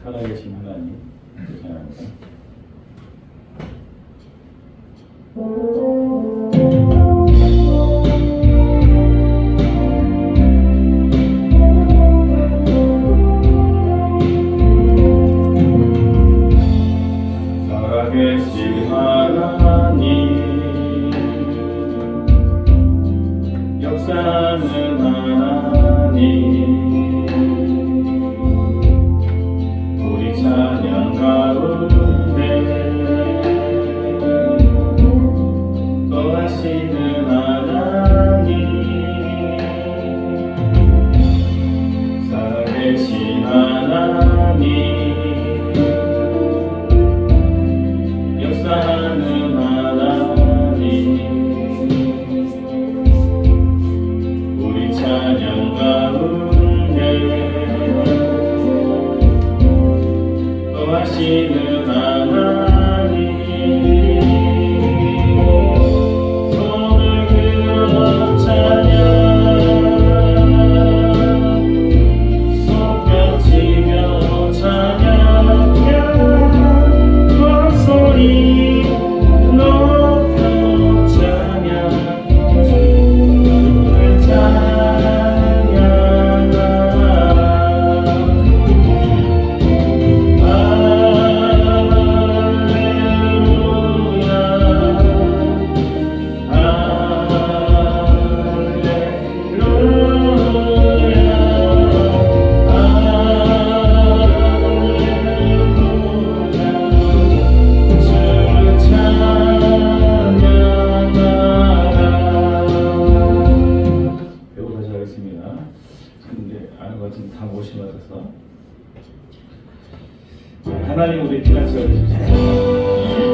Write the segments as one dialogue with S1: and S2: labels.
S1: 살아계신 하나님 찬양합니다. 살아계신 하나님 역사하는 하나님 우리 찬양 가운데 거하시는 하나님 살아계신 하나님 역사하는 하나님 우리 찬양 가운데 거하시는 하나님 손을 들어 찬양 손뼉치며 찬양하며 목소리 높여 찬양 주를 찬양하라 배우 다시 하겠습니다. 지금 이제 아는 것 같은데 다 모시고 와서 하나님 우리 피난처가 되십시오.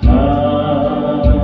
S1: 하나님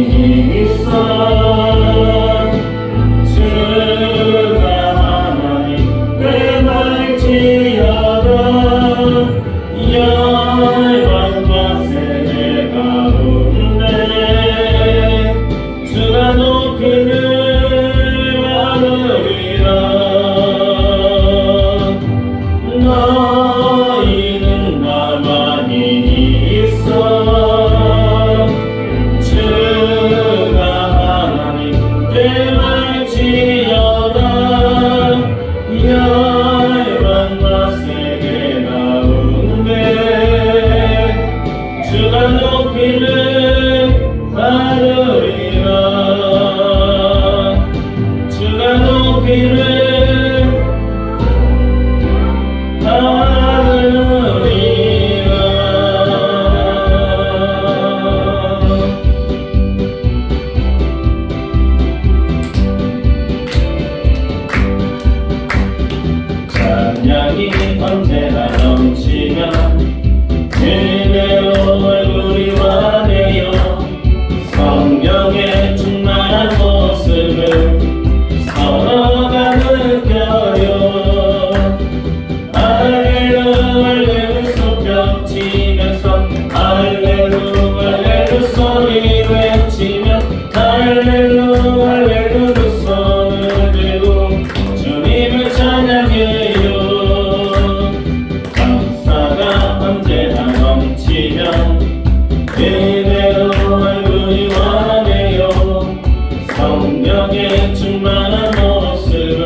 S1: 있어 주가 하나님 내 말지어다 열방과 세계 가운데 주가 높이는 하늘이라 너희는 가만히 있어 주가 하나님 내 말지어다 열방과 세계 가운데 주가 높이는 하늘이라 주가 높이는 하늘이라 찬양이 언제나 넘치면 그대로 얼굴이 환해요 성령의 충만한 모습을 서로가 느껴요 할렐루야 할렐루 손뼉치면서 할렐루야 할렐루 소리 외치며 할렐루야 할렐루 두 손을 들고 주님을 찬양해요 감사가 언제나 넘치면 그대로 얼굴이 환해요 성령의 충만한 모습을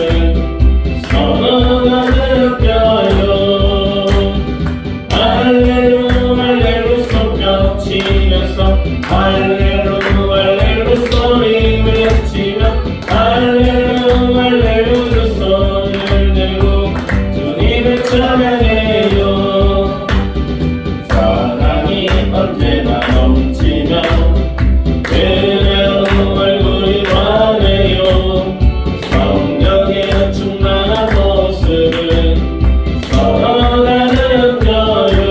S1: 서로가 느껴요 할렐루야 할렐루 손뼉치면서 할렐루야 할렐루 소리 외치며 할렐루야 할렐루 두 손을 들고 주님을 찬양해요 사랑이 언제나 넘치면 그대로 얼굴이 환해요 성령의 충만한 모습을 서로가 느껴요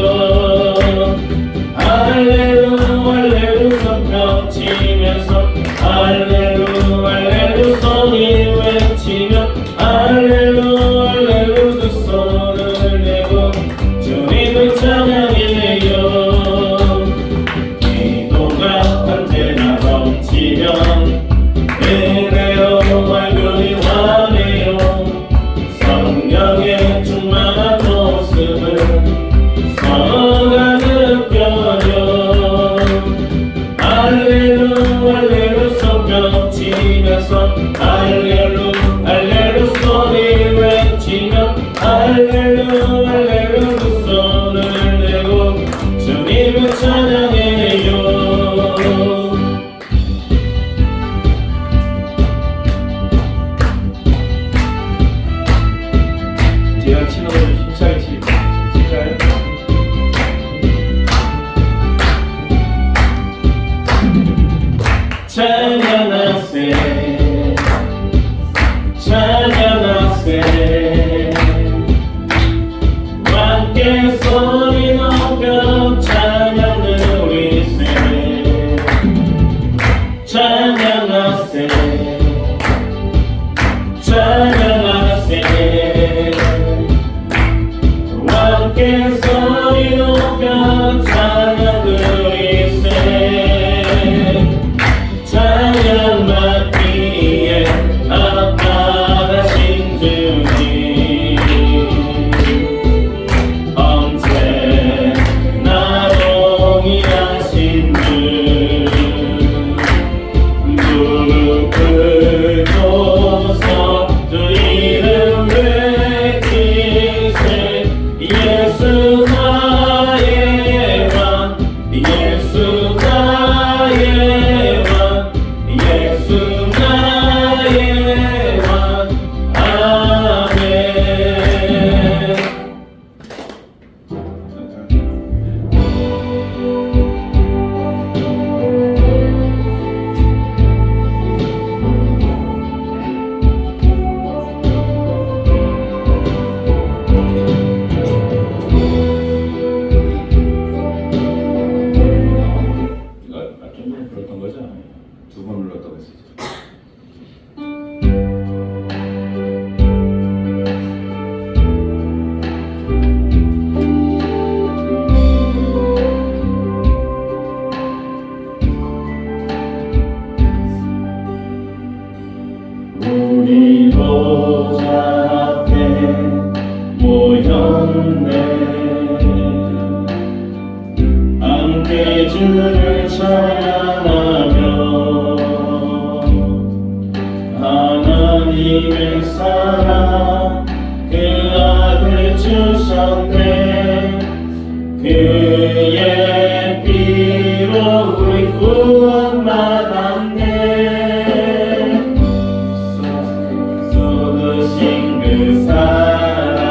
S1: 할렐루야 할렐루 손뼉치면서 할렐루야 할렐루 소리 외치며 할렐루야 할렐루 두 손을 내고 주님을 찬양해요 기도가 언제나 넘치면 그대로 얼굴이 환해요 성령의 충만한 모습을 서로가 느껴요 할렐루야 할렐루 손뼉치면서 할렐루야 할렐루 소리 외치며 할렐루야 할렐루 두 손을 내고 주님을 찬양해요 제가 치는 걸 힘차게 칠까요? 찬양하세 찬양하세 함께 소리 높여 찬양 누리세 찬양하세 찬양하세 함께 소리 높여 찬양 누리세 찬양 받기에 아파가신 주님 언제나 동일하신 주 무릎 꿇고서 주 이름 외치세 예수 나의 왕 예수 나의 왕 예수 나의 왕 아멘 이거 좀 전에 불렀던 거죠? 두 번 눌렀다고 했었죠. 우리 보좌 앞에 모였네. 함께 주를 찬양하며 하나님의 사랑 그 아들 주셨네. 그의 피로 우리 구원 받았네. 쏟으신 그 사랑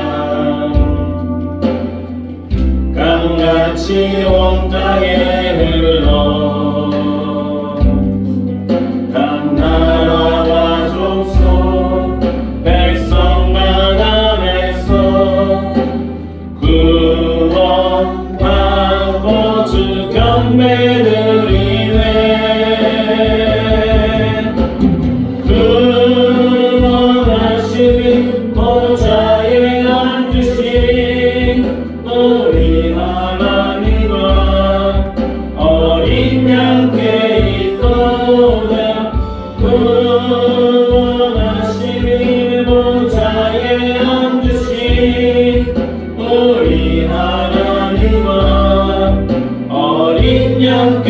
S1: 강같이 온 땅에 흘러 각 나라와 족속 백성만 안에서 구원받고 주 경배 드리네. 구원하시니 보좌에 앉으신 우리 하나님과 어린 양께 있도다. 구원하시니 보좌에 앉으신 우리 하나님과 어린 양께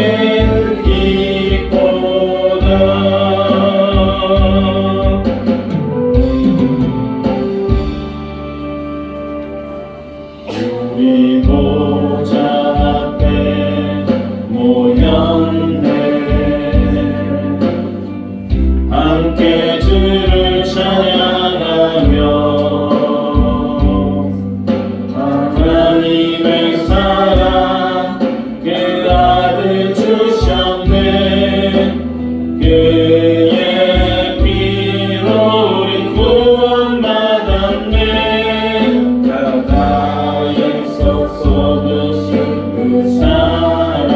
S1: 있도다. 우리 보좌 앞에 모였네. 함께 주를 찬양하며 하나님의 사랑 그 아들 주셨네. 그의 피로 우리 구원받았네. 바다의 속 쏟으신 그 사랑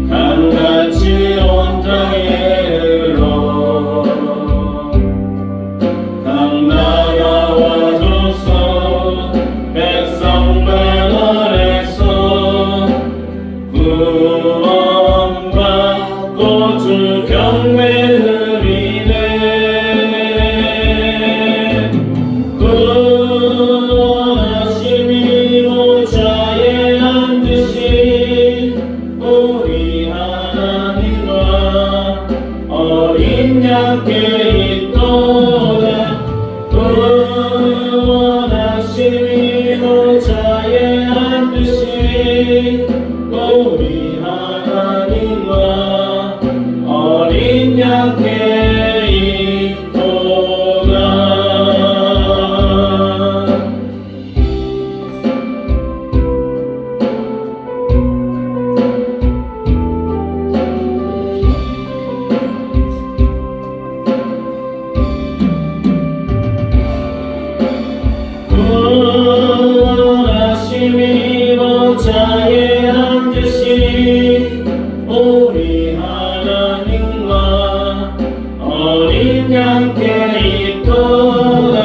S1: 강같이 온 땅에 흘러 각 나라와 족속 백성만 안에서 구원받고 주 경배 드리네. 구원하시니 보좌에 앉으신 우리 하나님과 어린 양께 있도다. 구원하시니 보좌에 앉으신 우리 하나님과 어린 양께 있도다. 구원하시니 보좌에 앉으신 우리 하나님과 어린 양께 있도다.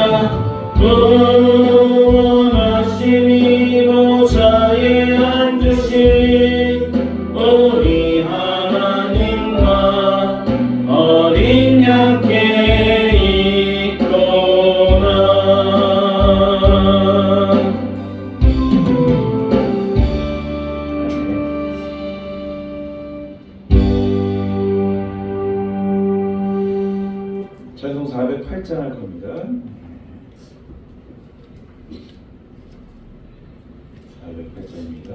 S1: 구원하시니 보좌에 앉으신 우리 하나님과 어린 양께 있도다. 찬송 408장 할 겁니다. 408장입니다.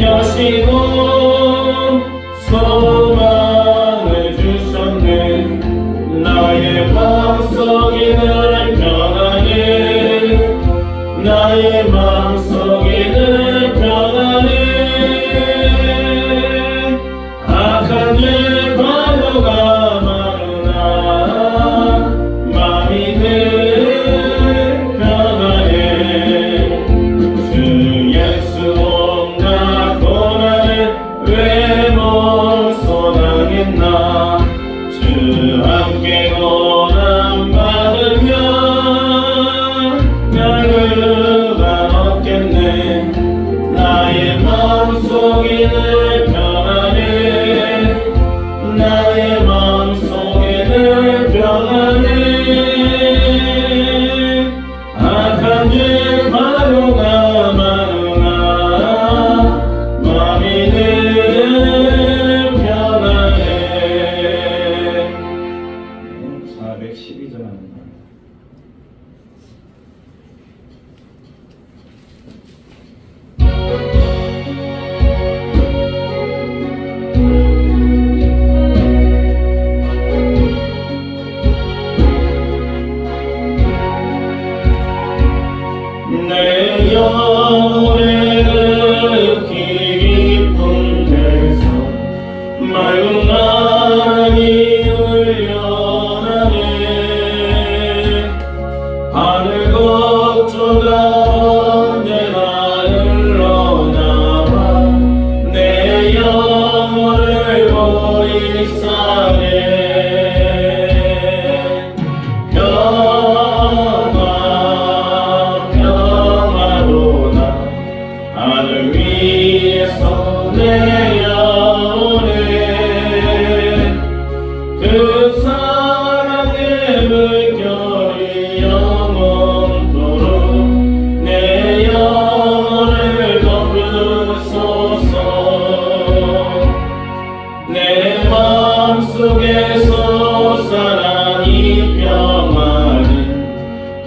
S1: 여시고 소망을 주셨네. 나의 마음속에는 평안해. 나의 마음속에는 평안해. 악한 죄 과거가 많으나 마음이 늘 평안해. 주 예수 온갖 고난을 왜 멈춰당했나. 주 함께 고난 받으면 별그가 없겠네. 나의 마음속에는 평안해. 나의 마음속에는 평안해. 악한 죄 과거가 많으나 마음이 늘 평안해. 412절 합니다. 내 영혼에 그 깊은 데서 맑은 바람이 울려나네. 하늘 걱정가 언제나 흘러나와 내 영혼을 보이 싸네. 하늘 위에서 내려오네. 그 사랑의 물결이 영원토록 내 영혼을 덮으소서. 내 마음속에서 사랑이 평안은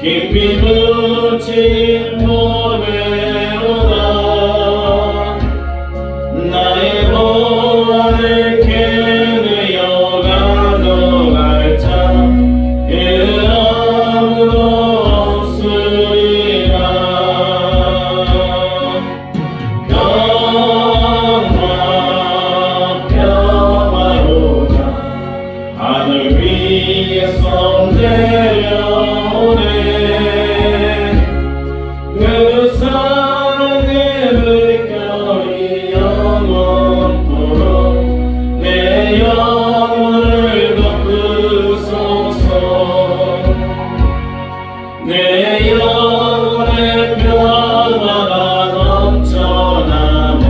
S1: 깊이 묻힌 몸에로다. 나의 보안을 캐내어 가져갈 자 그 아무도 없으리라. 평화로다. 하늘 위에서 내려오네. 그 사랑의 물결이 영원토록 내 영혼을 덮으소서. 내 영혼의 평화가 넘쳐남은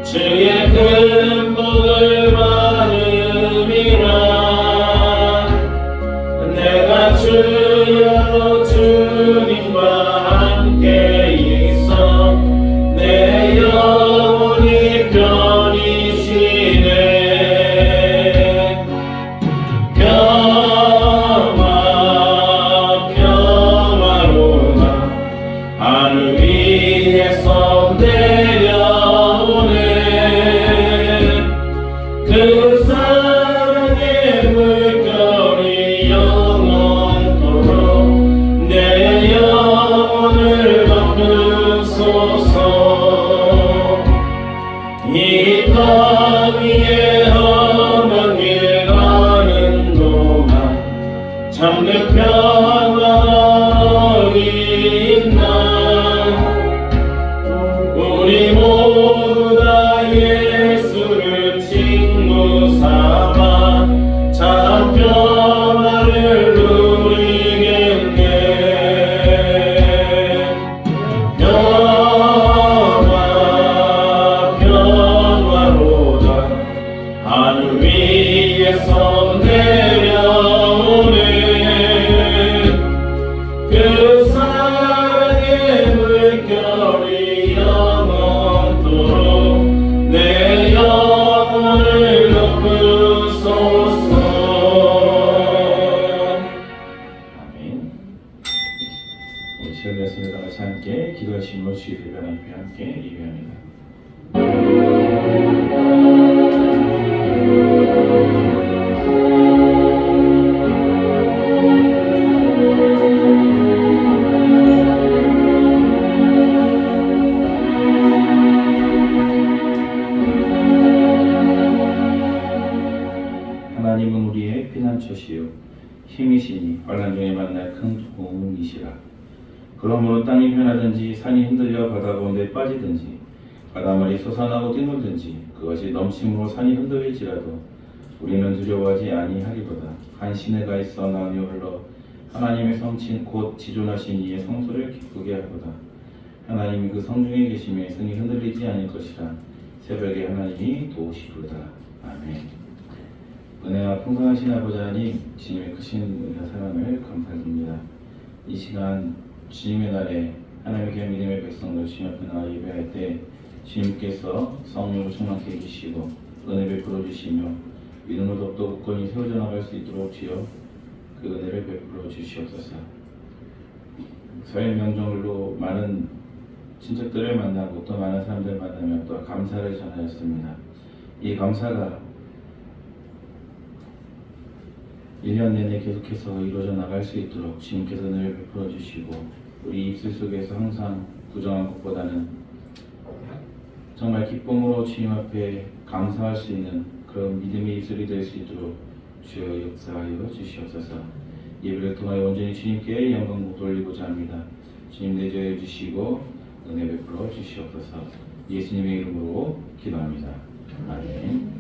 S1: 주의 큰 복을 받음이라. 힘이시니 환난 중에 만날 큰 도움이시라. 그러므로 땅이 변하든지 산이 흔들려 바다 가운데 빠지든지 바닷물이 솟아나고 뛰놀든지 그것이 넘침으로 산이 흔들릴지라도 우리는 두려워하지 아니하리로다. 한 시내가 있어 나뉘어 흘러 하나님의 성친 곧 지존하신 이의 성소를 기쁘게 하도다. 하나님이 그 성중에 계심에 승이 흔들리지 않을 것이라. 새벽에 하나님이 도우시도다. 아멘. 은혜와 풍성하신 아버지 하나님, 주님의 크신 은혜와 사랑을 감사드립니다. 이 시간 주님의 날에 하나님께 믿음의 백성들 주님 앞에 나와 예배할 때 주님께서 성령으로 충만케 해주시고 은혜 베풀어 주시며 믿음으로 더욱더 굳건히 세워져 나갈 수 있도록 주여 그 은혜를 베풀어 주시옵소서. 설 명절로 많은 친척들을 만나고 또 많은 사람들을 만나며 또 감사를 전하였습니다. 이 감사가 1년 내내 계속해서 이루어져 나갈 수 있도록 주님께서 은혜를 베풀어 주시고 우리 입술 속에서 항상 부정한 것보다는 정말 기쁨으로 주님 앞에 감사할 수 있는 그런 믿음의 입술이 될 수 있도록 주여 역사하여 주시옵소서. 예배를 통하여 온전히 주님께 영광 돌리고자 합니다. 주님 내조해 주시고 은혜 베풀어 주시옵소서. 예수님의 이름으로 기도합니다. 아멘.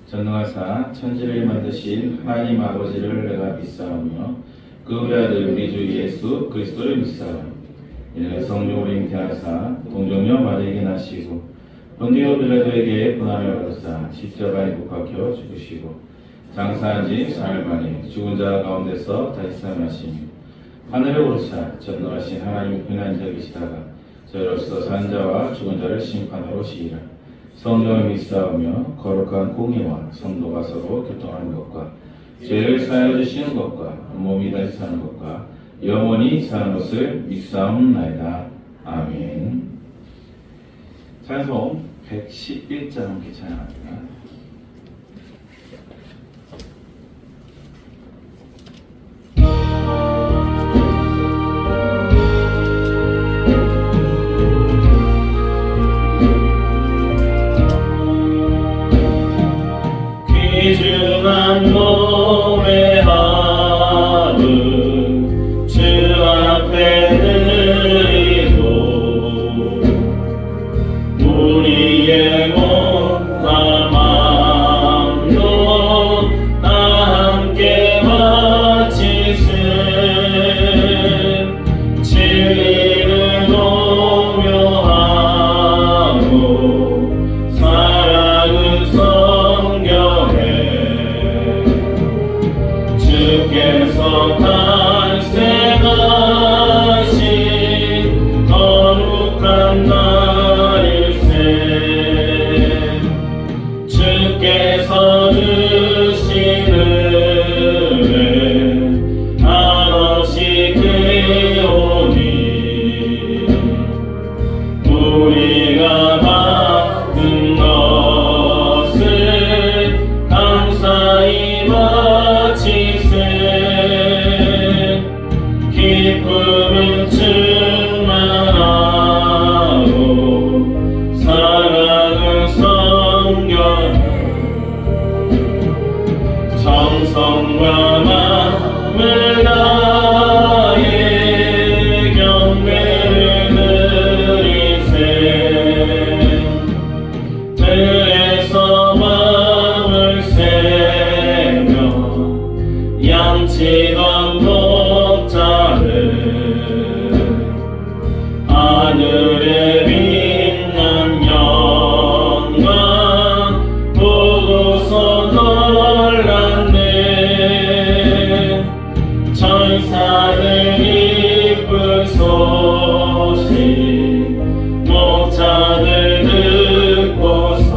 S1: 전능하사 천지를 만드신 하나님 아버지를 내가 믿사오며 그 외아들 우리 주 예수 그리스도를 믿사오며 이는 성령으로 잉태하사 동정녀 마리아에게 나시고 본디오 빌라도에게 고난을 받으사 십자가에 못 박혀 죽으시고 장사한 지 사흘 만에 죽은 자 가운데서 다시 살아나시며 하늘에 오르사 전능하신 하나님 편에 앉아 계시다가 저희로서 산 자와 죽은 자를 심판하러 오시리라. 성령을 믿사오며 거룩한 공의와 성도가 서로 교통하는 것과 죄를 사하여 주시는 것과 몸이 다시 사는 것과 영원히 사는 것을 믿사옵나이다. 아멘. 찬송 111장 함께 찬양합니다.
S2: 귀중한 노래하는 주 앞에 드리고 우리의 몸과 마음도 다 함께 바치세. 진리를 도묘하고 사랑은 주께서 탄생하신 거룩한 날일세. 주께서 주신 은혜 한없이 크오니 우리가 받은 것을 감사히 기쁨은 충만하고 사랑은 성결 정성과 마음을 다해 경배를 드리세. 들에서 마음을 세며 양치던 하늘에 빛난 영광 보고서 놀랐네. 천사들 기쁜 소식 목자들 듣고서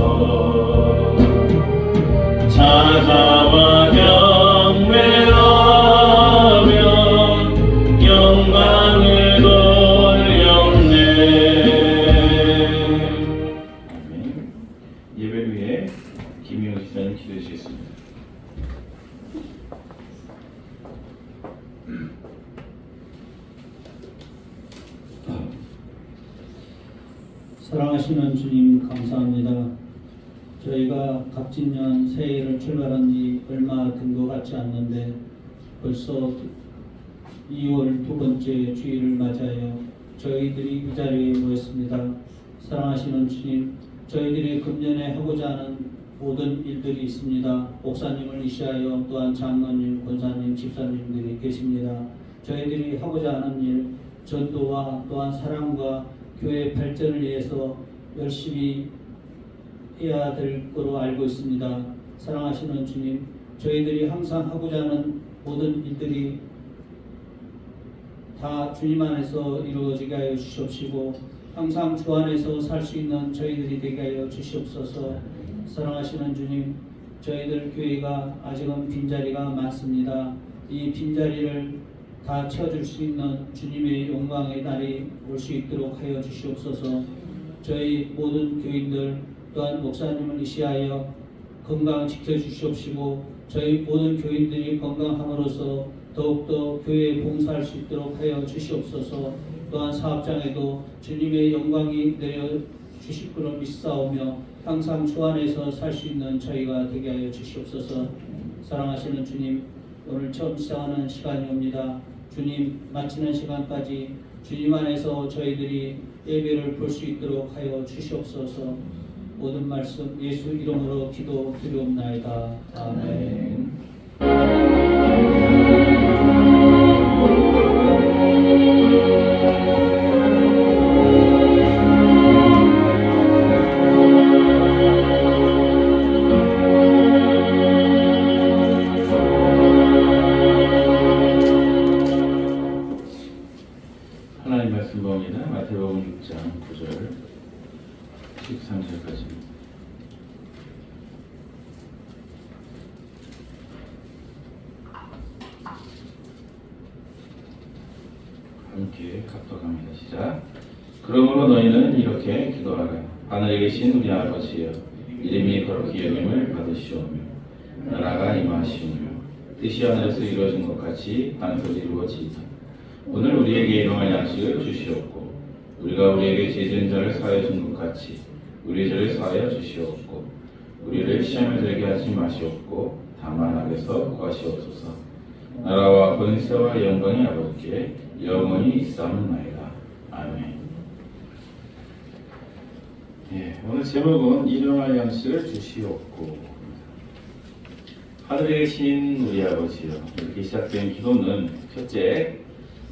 S2: 찾아와 경배하며 영광을 돌렸네.
S1: 아멘. 예배를 위해 김희영 집사님 기도해 주시겠습니다.
S3: 사랑하시는 주님 감사합니다. 저희가 갑진년 새해를 출발한 지 얼마 된 것 같지 않는데 벌써 2월 두 번째 주일을 맞아요. 저희들이 이 자리에 모였습니다. 사랑하시는 주님, 저희들이 금년에 하고자 하는 모든 일들이 있습니다. 목사님을 위시하여 또한 장로님, 권사님, 집사님들이 계십니다. 저희들이 하고자 하는 일, 전도와 또한 사랑과 교회 발전을 위해서 열심히 해야 될 거로 알고 있습니다. 사랑하시는 주님, 저희들이 항상 하고자 하는 모든 일들이 다 주님 안에서 이루어지게 하여 주시옵시고 항상 주 안에서 살 수 있는 저희들이 되게 하여 주시옵소서. 사랑하시는 주님, 저희들 교회가 아직은 빈자리가 많습니다. 이 빈자리를 다 채워줄 수 있는 주님의 영광의 날이 올 수 있도록 하여 주시옵소서. 저희 모든 교인들 또한 목사님을 위시하여 건강 지켜주시옵시고 저희 모든 교인들이 건강함으로써 더욱더 교회에 봉사할 수 있도록 하여 주시옵소서. 또한 사업장에도 주님의 영광이 내려 주실 것을 믿사오며 항상 주 안에서 살 수 있는 저희가 되게 하여 주시옵소서. 사랑하시는 주님, 오늘 처음 시작하는 시간이 옵니다. 주님, 마치는 시간까지 주님 안에서 저희들이 예배를 볼 수 있도록 하여 주시옵소서. 모든 말씀 예수 이름으로 기도 드리옵나이다. 아멘.
S1: 하나님 말씀 봅니다. 마태복음 6장 9절 13절까지. 함께 합독합니다. 시작. 그러므로 너희는 이렇게 기도하라. 하늘에 계신 우리 아버지여, 이름이 거룩히 여김을 받으시오며 나라가 임하시오며 뜻이 하늘에서 이루어진 것 같이 땅에서도 이루어지이다. 오늘 우리에게 일용할 양식을 주시옵고 우리가 우리에게 죄진 자를 사하여 준 것 같이 우리 죄를 사하여 주시옵고 우리를 시험에 들게 하지 마시옵고 다만 악에서 구하시옵소서. 나라와 권세와 영광이 아버지께 영원히 있사옵나이다. 아멘. 오늘 제목은 일용할 양식을 주시옵고. 하늘에 계신 우리 아버지여, 이렇게 시작된 기도는 첫째,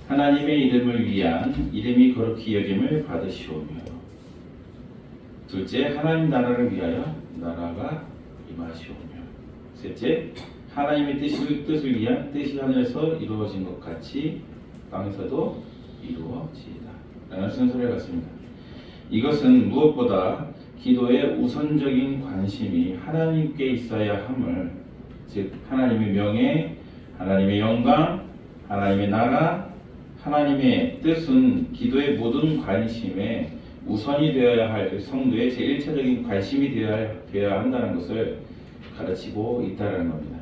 S1: 하나님의 이름을 위한 이름이 거룩히 여김을 받으시오며, 둘째, 하나님 나라를 위하여 나라가 임하시오며, 셋째, 하나님의 뜻을 위한 뜻이 하늘에서 이루어진 것 같이 땅에서도 이루어지이다 라는 순서를 갖습니다. 이것은 무엇보다 기도의 우선적인 관심이 하나님께 있어야 함을, 즉 하나님의 명예, 하나님의 영광, 하나님의 나라, 하나님의 뜻은 기도의 모든 관심에 우선이 되어야 할 성도의 제1차적인 관심이 되어야 한다는 것을 가르치고 있다는 겁니다.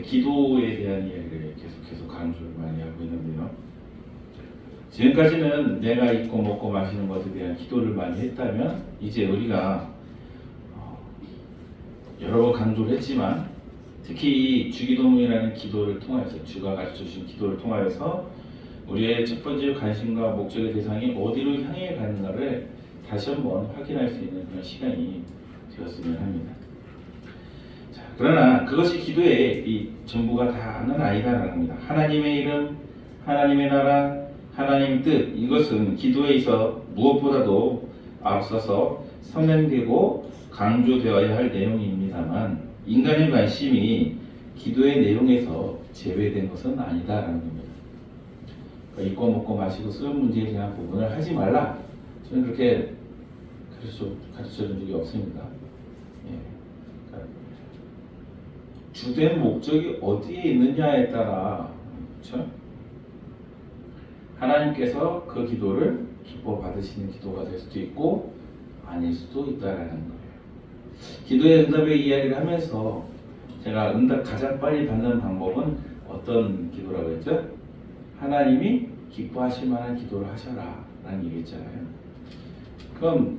S1: 기도에 대한 이야기를 계속해서 강조를 많이 하고 있는데요. 지금까지는 내가 입고 먹고 마시는 것에 대한 기도를 많이 했다면 이제 우리가 여러 번 강조를 했지만 특히 이 주기도문이라는 기도를 통해서 주가 가르쳐주신 기도를 통하여서 우리의 첫 번째 관심과 목적의 대상이 어디로 향해 가는가를 다시 한번 확인할 수 있는 그런 시간이 되었으면 합니다. 자, 그러나 그것이 기도의 이 전부가 다는 아니다라는 겁니다. 하나님의 이름, 하나님의 나라, 하나님 뜻, 이것은 기도에 있어 무엇보다도 앞서서 선행되고 강조되어야 할 내용입니다만 인간의 관심이 기도의 내용에서 제외된 것은 아니다라는 겁니다. 그러니까 입고 먹고 마시고 쓰는 문제에 대한 부분을 하지 말라. 저는 그렇게 가르쳐준 적이 없습니다. 그러니까 주된 목적이 어디에 있느냐에 따라, 그렇죠? 하나님께서 그 기도를 기뻐 받으시는 기도가 될 수도 있고 아닐 수도 있다라는 거예요. 기도의 응답의 이야기를 하면서 제가 응답 가장 빨리 받는 방법은 어떤 기도라고 했죠? 하나님이 기뻐하실 만한 기도를 하셔라 라는 얘기 했잖아요. 그럼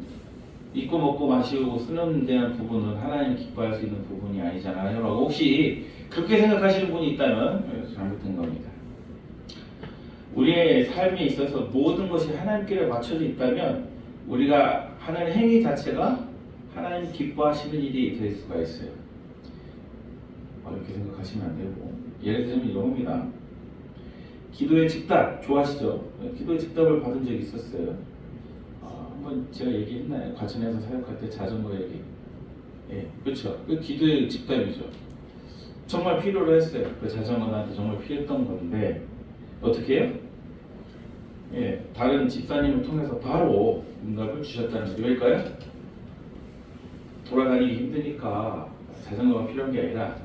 S1: 입고 먹고 마시고 쓰는 데한 부분은 하나님 기뻐할 수 있는 부분이 아니잖아요. 라고 혹시 그렇게 생각하시는 분이 있다면 잘못된 겁니다. 우리의 삶에 있어서 모든 것이 하나님께 맞춰져 있다면 우리가 하는 행위 자체가 하나님 기뻐하시는 일이 될 수가 있어요. 어렵게 생각하시면 안 되고, 예를 들면 이런 겁니다. 기도의 즉답 좋아하시죠? 기도의 즉답을 받은 적이 있었어요. 한번 제가 얘기했나요? 과천에서 사역할 때 자전거 얘기. 예, 그렇죠. 그 기도의 즉답이죠. 정말 필요로 했어요. 그 자전거 나한테 정말 필요했던 건데 어떻게 해요? 예, 다른 집사님을 통해서 바로 응답을 주셨다는 거예요. 왜일까요? 돌아다니기 힘드니까 자전거가 필요한 게 아니라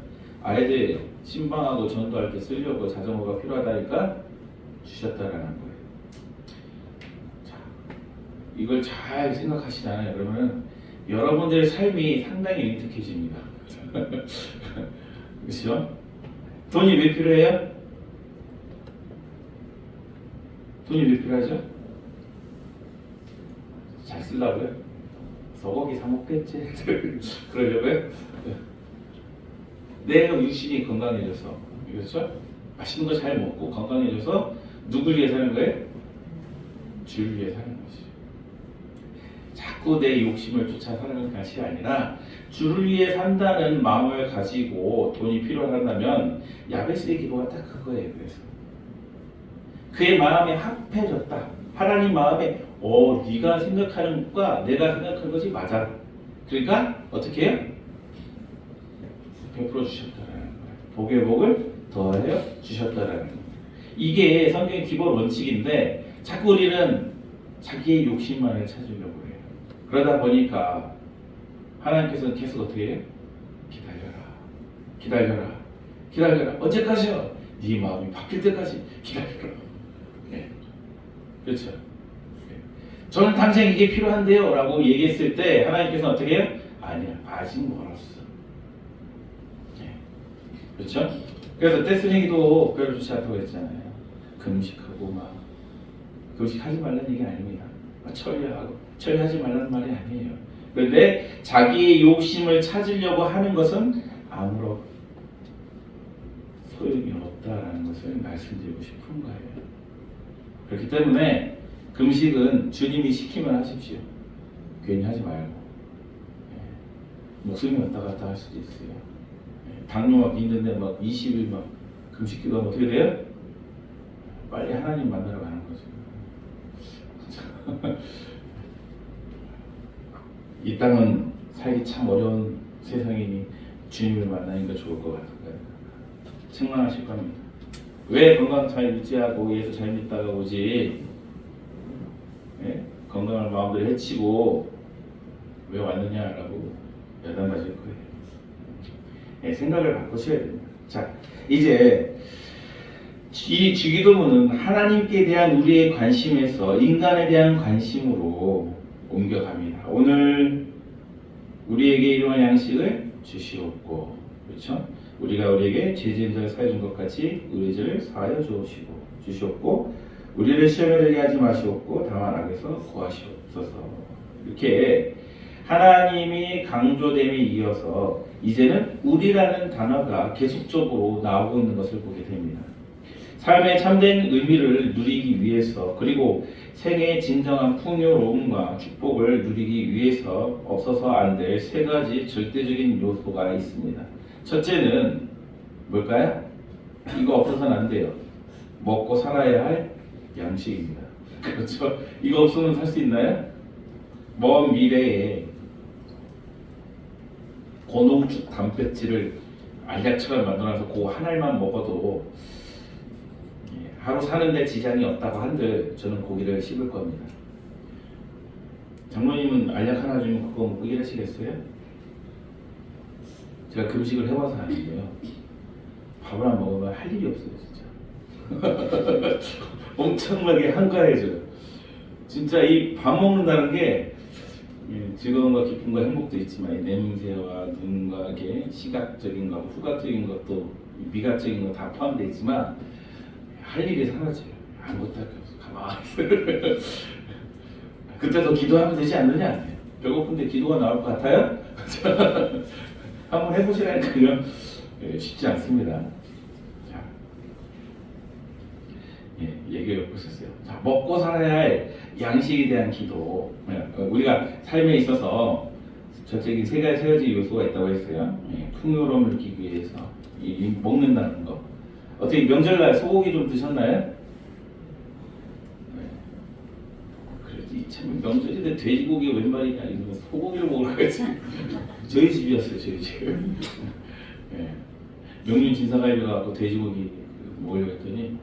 S1: 아이들 신방하고 전도할 때 쓰려고 자전거가 필요하다니까 주셨다라는 거예요. 자, 이걸 잘 생각하시잖아요. 그러면 여러분들의 삶이 상당히 윤택해집니다. 그렇죠? 돈이 왜 필요해요? 돈이 왜 필요하죠? 잘 쓰려고요? 소고기 사 먹겠지? 그러려고요? 내 육신이 건강해져서, 그렇죠? 맛있는 거 잘 먹고 건강해져서 누굴 위해 사는 거예요? 주를 위해 사는 것이. 자꾸 내 욕심을 쫓아 사는 것이 아니라 주를 위해 산다는 마음을 가지고 돈이 필요하다면 야베스의 기도가 딱 그거예요. 그래서 그의 마음에 합해졌다. 하나님 마음에 네가 생각하는 것과 내가 생각하는 것이 맞아. 그러니까 어떻게 해요? 베풀어 주셨다라는 거예요. 복의 복을 더하여 주셨다라는 거예요. 이게 성경의 기본 원칙인데 자꾸 우리는 자기의 욕심만을 찾으려고 해요. 그러다 보니까 하나님께서는 계속 어떻게 해요? 기다려라. 언제까지요? 네 마음이 바뀔 때까지 기다려라. 네. 그렇죠. 네. 저는 당장 이게 필요한데요 라고 얘기했을 때 하나님께서는 어떻게 해요? 아니야, 아직 멀었어. 네. 그렇죠? 그래서 떼쓰레기도 별로 좋지 않다고 했잖아요. 금식하고 금식하지 말라는 얘기 아닙니다. 처리하지 말라는 말이 아니에요. 그런데 자기의 욕심을 찾으려고 하는 것은 아무런 소용이 없다라는 것을 말씀드리고 싶은 거예요. 그렇기 때문에 금식은 주님이 시키면 하십시오. 괜히 하지 말고. 목숨이 왔다 갔다 할 수도 있어요. 당뇨가 있는데 20일 금식 기도하면 어떻게 돼요? 빨리 하나님 만나러 가는 거죠. 이 땅은 살기 참 어려운 세상이니 주님을 만나는 게 좋을 것 같아요. 책망하실 겁니다. 왜 건강 잘 유지하고 예수 잘 믿다가 오지? 건강을 마음대로 해치고 왜 왔느냐라고 여담하실 거예요. 생각을 바꾸셔야 됩니다. 자, 이제 이 주기도문은 하나님께 대한 우리의 관심에서 인간에 대한 관심으로 옮겨갑니다. 오늘 우리에게 이러한 양식을 주시옵고, 그렇죠? 우리가 우리에게 죄진 자를 사해 준 것 같이 우리 죄를 사하여 주시옵고, 우리를 시험에 들게 하지 마시옵고, 다만 악에서 구하시옵소서. 이렇게 하나님이 강조됨에 이어서 이제는 우리라는 단어가 계속적으로 나오고 있는 것을 보게 됩니다. 삶의 참된 의미를 누리기 위해서, 그리고 생애의 진정한 풍요로움과 축복을 누리기 위해서 없어서 안 될 세 가지 절대적인 요소가 있습니다. 첫째는 뭘까요? 이거 없어서는 안 돼요. 먹고 살아야 할 양식입니다. 그렇죠? 이거 없으면 살 수 있나요? 먼 미래에 고농축 단백질을 알약처럼 만들어서 그 한 알만 먹어도 하루 사는데 지장이 없다고 한들 저는 고기를 씹을 겁니다. 장모님은 알약 하나 주면 그거 먹고 일하시겠어요? 제가 금식을 해봐서 아는데요. 밥을 안 먹으면 할 일이 없어요, 진짜. 엄청나게 한가해져요. 진짜 이 밥 먹는다는 게 즐거움과 기쁨과 행복도 있지만 이 냄새와 눈과 이렇게 시각적인 것, 후각적인 것도 미각적인 거 다 포함되어 있지만 할 일이 사라져요. 아무것도 할 게 없어. 가만히 있어요. 그때도 기도하면 되지 않느냐? 배고픈데 기도가 나올 것 같아요? 한번 해보시라니까요. 예, 쉽지 않습니다. 자, 예, 얘기해 보셨어요. 자, 먹고 살아야 할 양식에 대한 기도. 우리가 삶에 있어서 저쪽에 세 가지 요소가 있다고 했어요. 예, 풍요로움을 느끼기 위해서 이 먹는다는 거. 어떻게 명절날 소고기 좀 드셨나요? 참 명절인데 돼지고기가 웬 말이냐, 이거 소고기를 먹으러 가지. 저희 집이었어요, 저희 집. 예. 명륜 진사갈비 가고 돼지고기 먹으려고 했더니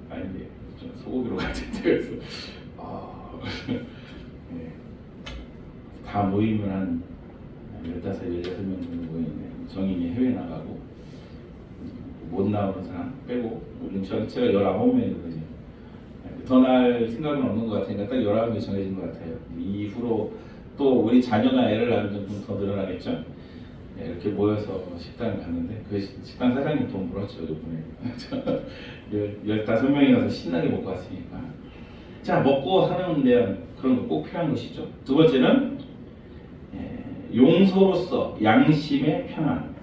S1: 아닌데 좀 소고기로 갔는데 그래서 예. 다 모이면 한 15, 16명 정도 모이는데 정인이 해외 나가고 못 나오는 사람 빼고 우리는 제가 19명이거든요. 더 나을 생각은 없는 것 같으니까 딱 19명이 정해진 것 같아요. 이후로 또 우리 자녀나 애를 낳으면 좀 더 늘어나겠죠. 네, 이렇게 모여서 식당을 갔는데 그 식당 사장님 돈 벌었죠, 이번에. 15명이 가서 신나게 먹고 왔으니까. 자, 먹고 사는 데 그런 거 꼭 필요한 것이죠. 두 번째는 용서로서 양심의 평안.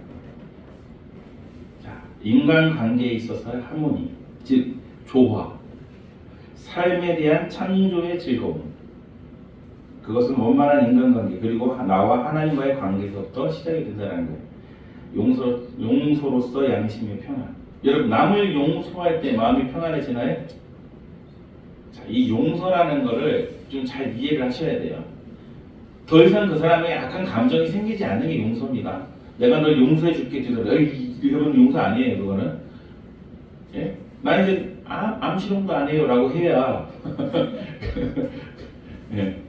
S1: 자, 인간관계에 있어서의 하모니, 즉 조화. 삶에 대한 창조의 즐거움. 그것은 원만한 인간관계 그리고 나와 하나님과의 관계에서부터 시작이 된다는 거예요. 용서로서 양심의 평안. 여러분, 남을 용서할 때 마음이 평안해지나요? 자, 이 용서라는 거를 좀 잘 이해를 하셔야 돼요. 더 이상 그 사람의 약한 감정이 생기지 않는 게 용서입니다. 내가 널 용서해 줄게 뒤돌아. 이거는 용서 아니에요. 그거는. 예? 나 이제 암시롱도 안 해요 라고 해야 예.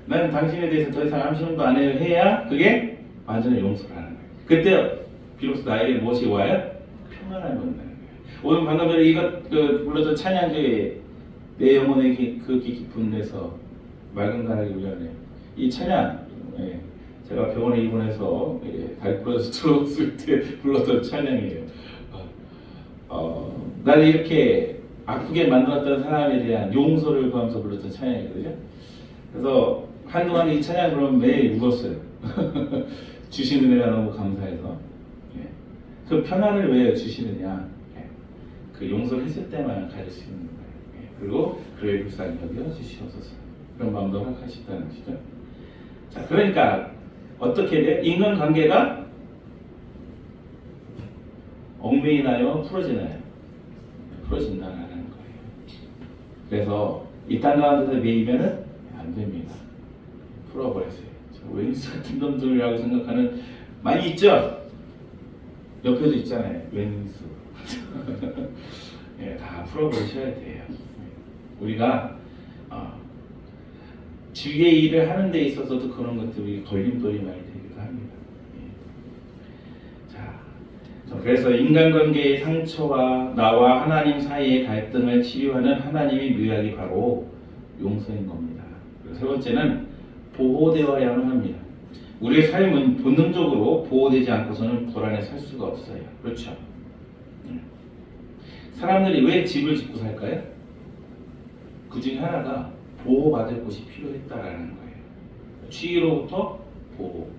S1: 나는 당신에 대해서 더 이상 암시롱도 안 해요 해야 그게 완전히 용서를 하는 거예요. 그때 비로소 나에게 무엇이 와요? 평안함이 온다는 거예요. 오늘 방금 전에 이것 불렀던 찬양교회 내 영혼의 그렇게 깊은 데서 맑은 가락이 울려네. 이 찬양 제가 병원에 입원해서 다리 부러져서 들어왔을 때 불렀던 찬양이에요. 나를 이렇게 아프게 만들었던 사람에 대한 용서를 구하면서 불렀던 찬양이거든요. 그래서 한동안 이 찬양 부르면 매일 울었어요. 주신 은혜가 너무 감사해서. 그 편안을 왜 주시느냐? 그 용서를 했을 때만 가질 수 있는 거예요. 그리고 그의 불쌍히 여겨 주시옵소서. 그런 마음도 허락하셨다는 것이죠. 자, 그러니까 어떻게 돼? 인간관계가 얽매이나요? 풀어지나요? 풀어진다는 거예요. 그래서 이 땅 가운데서 매이면은 안 됩니다. 풀어버렸어요. 웬스 같은 놈들이라고 생각하는 많이 있죠? 옆에도 있잖아요. 웬스. 예, 다 풀어버리셔야 돼요. 우리가 주의 일을 하는 데 있어서도 그런 것들이 걸림돌이 많이 되기도 합니다. 그래서 인간관계의 상처와 나와 하나님 사이의 갈등을 치유하는 하나님의 묘약이 바로 용서인 겁니다. 그리고 세 번째는 보호되어야만 합니다. 우리의 삶은 본능적으로 보호되지 않고서는 불안에 살 수가 없어요. 그렇죠? 사람들이 왜 집을 짓고 살까요? 그 중에 하나가 보호받을 곳이 필요했다라는 거예요. 취기로부터 보호,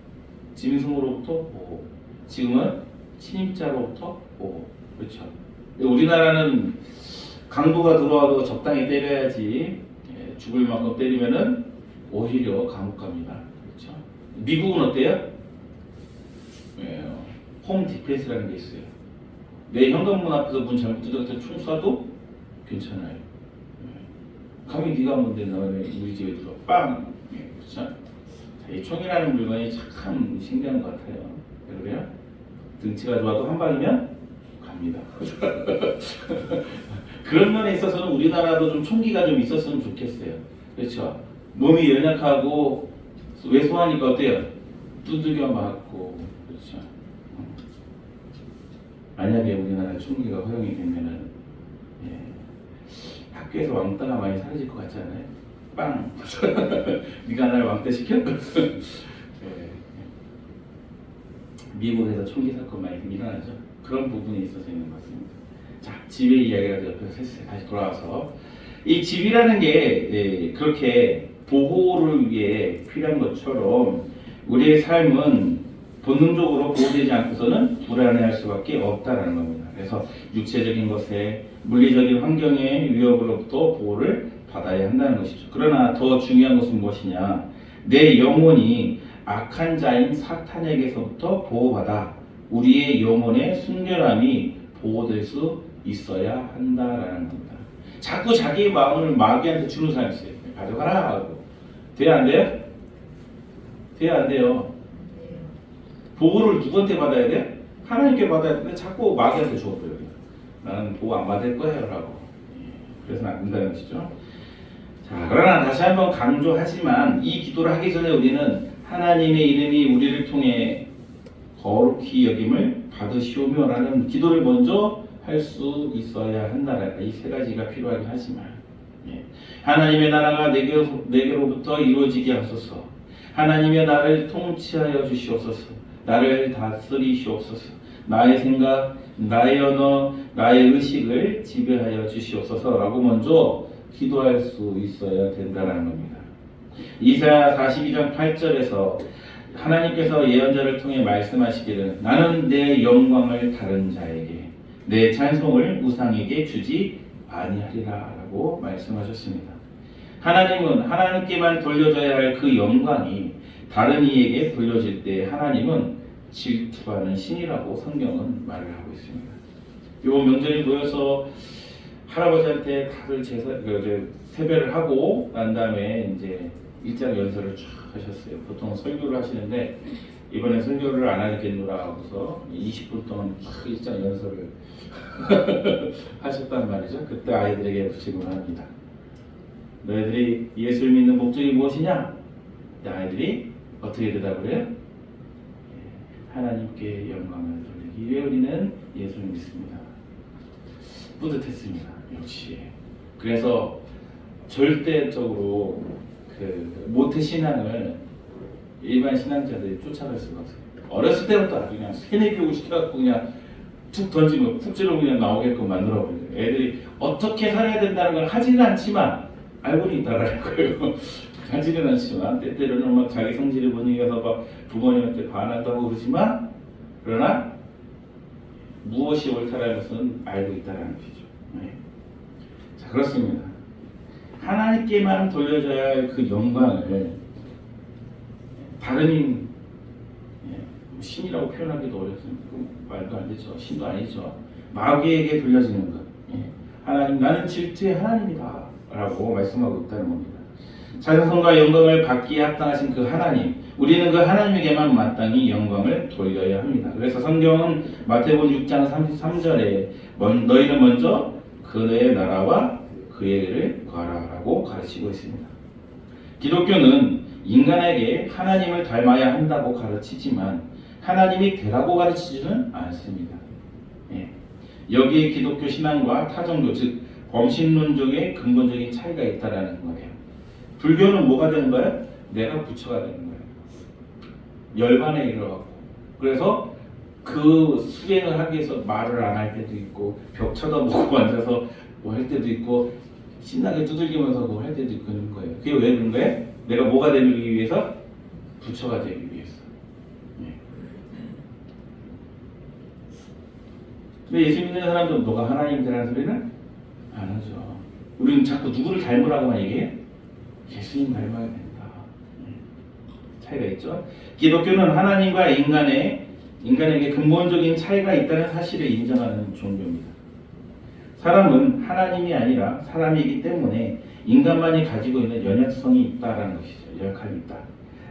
S1: 짐승으로부터 보호, 지금은 침입자로부터 보호. 그렇죠? 우리나라는 강도가 들어와도 적당히 때려야지, 죽을 만큼 때리면은 오히려 감옥 갑니다. 그렇죠? 미국은 어때요? 홈 디펜스라는 게 있어요. 내 현관문 앞에서 문 잘못 뜯어서 총 쏴도 괜찮아요. 감히 네가 뭔데 너네 우리 집에 들어 빵. 그렇죠? 이 총이라는 물건이 참 신기한 것 같아요. 왜 그래요? 등치가 좋아도 한 방이면 갑니다. 그런 면에 있어서는 우리나라도 좀 총기가 좀 있었으면 좋겠어요. 그렇죠? 몸이 연약하고 왜소하니까 어때요? 두들겨 맞고. 그렇죠? 만약에 우리나라 총기가 허용이 되면은 학교에서 왕따가 많이 사라질 것 같지 않아요? 빵! 네가 날 왕따 시켜? 미국에서 총기 사건 많이 일어나죠. 그런 부분이 있어서 있는 것 같습니다. 자, 집의 이야기라도 옆에서 했어요. 다시 돌아와서 이 집이라는 게 그렇게 보호를 위해 필요한 것처럼 우리의 삶은 본능적으로 보호되지 않고서는 불안해할 수밖에 없다라는 겁니다. 그래서 육체적인 것에 물리적인 환경의 위협으로부터 보호를 받아야 한다는 것이죠. 그러나 더 중요한 것은 무엇이냐? 내 영혼이 악한 자인 사탄에게서부터 보호받아 우리의 영혼의 순결함이 보호될 수 있어야 한다라는 겁니다. 자꾸 자기의 마음을 마귀한테 주는 사람이 있어요. 가져가라 하고. 돼야 안 돼요? 돼야 안 돼요. 보호를 누구한테 받아야 돼? 하나님께 받아야 되는데 자꾸 마귀한테 줘버려요. 나는 보호 안 받을 거예요 라고. 그래서 안 된다는 것이죠. 자, 그러나 다시 한번 강조하지만 이 기도를 하기 전에 우리는 하나님의 이름이 우리를 통해 거룩히 여김을 받으시오며라는 기도를 먼저 할 수 있어야 한다라는 이 세 가지가 필요하긴 하지만 하나님의 나라가 내게로부터 이루어지게 하소서. 하나님의 나를 통치하여 주시옵소서. 나를 다스리시옵소서. 나의 생각, 나의 언어, 나의 의식을 지배하여 주시옵소서라고 먼저 기도할 수 있어야 된다는 겁니다. 이사야 42장 8절에서 하나님께서 예언자를 통해 말씀하시기를 나는 내 영광을 다른 자에게 내 찬송을 우상에게 주지 아니하리라 라고 말씀하셨습니다. 하나님은 하나님께만 돌려져야 할 그 영광이 다른 이에게 돌려질 때 하나님은 질투하는 신이라고 성경은 말을 하고 있습니다. 이번 명절에 모여서 할아버지한테 다들 세배를 하고 난 다음에 이제 일장 연설을 쫙 하셨어요. 보통 설교를 하시는데 이번에 설교를 안 하겠노라 하고서 20분 동안 쫙 일장 연설을 하셨단 말이죠. 그때 아이들에게 질문합니다. 너희들이 예수를 믿는 목적이 무엇이냐? 아이들이 어떻게 대답을 해요? 하나님께 영광을 돌리기 위해 우리는 예수를 믿습니다. 뿌듯했습니다. 역시. 그래서 절대적으로 그 모태 신앙을 일반 신앙자들이 쫓아갈 수가 없어요. 어렸을 때부터 아주 그냥 세뇌 교육을 시켜갖고 그냥 툭 던지면 푹 찌르면 그냥 나오게끔 만들어버려요. 애들이 어떻게 살아야 된다는 걸 하지는 않지만 알고는 있다라는 거예요. 하지는 않지만 때때로는 막 자기 성질을 못 이겨서 막 부모님한테 반한다고 그러지만 그러나 무엇이 옳다라는 것은 알고 있다라는 것이죠. 네. 자, 그렇습니다. 하나님께만 돌려줘야 할 그 영광을 다른 신이라고 표현하기도 어렵습니다. 말도 안 되죠. 신도 아니죠. 마귀에게 돌려지는 것. 하나님, 나는 질투의 하나님이다 라고 말씀하고 있다는 겁니다. 찬송과 영광을 받기에 합당하신 그 하나님, 우리는 그 하나님에게만 마땅히 영광을 돌려야 합니다. 그래서 성경은 마태복음 6장 33절에 너희는 먼저 그의 나라와 그의 의를 구하라라고 가르치고 있습니다. 기독교는 인간에게 하나님을 닮아야 한다고 가르치지만 하나님이 되라고 가르치지는 않습니다. 여기에 기독교 신앙과 타종교 즉 범신론적의 근본적인 차이가 있다라는 거예요. 불교는 뭐가 되는 거예요? 내가 부처가 되는 거예요. 열반에 이르러갖고 그래서 그 수행을 하기 위해서 말을 안 할 때도 있고 벽 쳐다보고 앉아서 뭐 할 때도 있고 신나게 두들기면서 뭐 할 때도 있고 그런 거예요. 그게 왜 그런 거예요? 내가 뭐가 되기 위해서? 부처가 되기 위해서. 근데 예수 믿는 사람들은 너가 하나님 되라는 소리는 안 하죠. 우리는 자꾸 누구를 닮으라고만 얘기해? 예수님 닮아야 된다. 차이가 있죠. 기독교는 하나님과 인간에게 근본적인 차이가 있다는 사실을 인정하는 종교입니다. 사람은 하나님이 아니라 사람이기 때문에 인간만이 가지고 있는 연약성이 있다라는 것이죠. 연약함이 있다.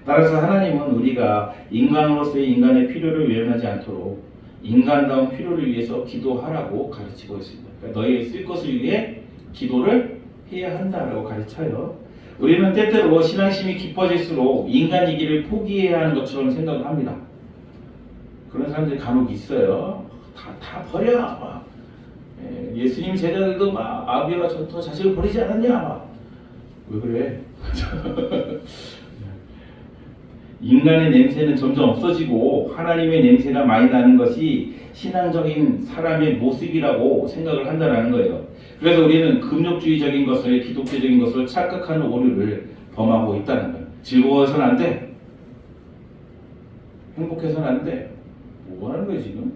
S1: 따라서 하나님은 우리가 인간으로서의 인간의 필요를 외면하지 않도록 인간다운 필요를 위해서 기도하라고 가르치고 있습니다. 그러니까 너희의 쓸 것을 위해 기도를 해야 한다라고 가르쳐요. 우리는 때때로 신앙심이 깊어질수록 인간이기를 포기해야 하는 것처럼 생각을 합니다. 그런 사람들이 간혹 있어요. 다 버려. 예수님 제자들도 막 아비와 전토 자식을 버리지 않았냐? 왜 그래? 인간의 냄새는 점점 없어지고 하나님의 냄새가 많이 나는 것이 신앙적인 사람의 모습이라고 생각을 한다는 거예요. 그래서 우리는 금욕주의적인 것을 기독교적인 것을 착각하는 오류를 범하고 있다는 거예요. 즐거워서는 안 돼. 행복해서는 안 돼. 뭐 하는 거예요 지금?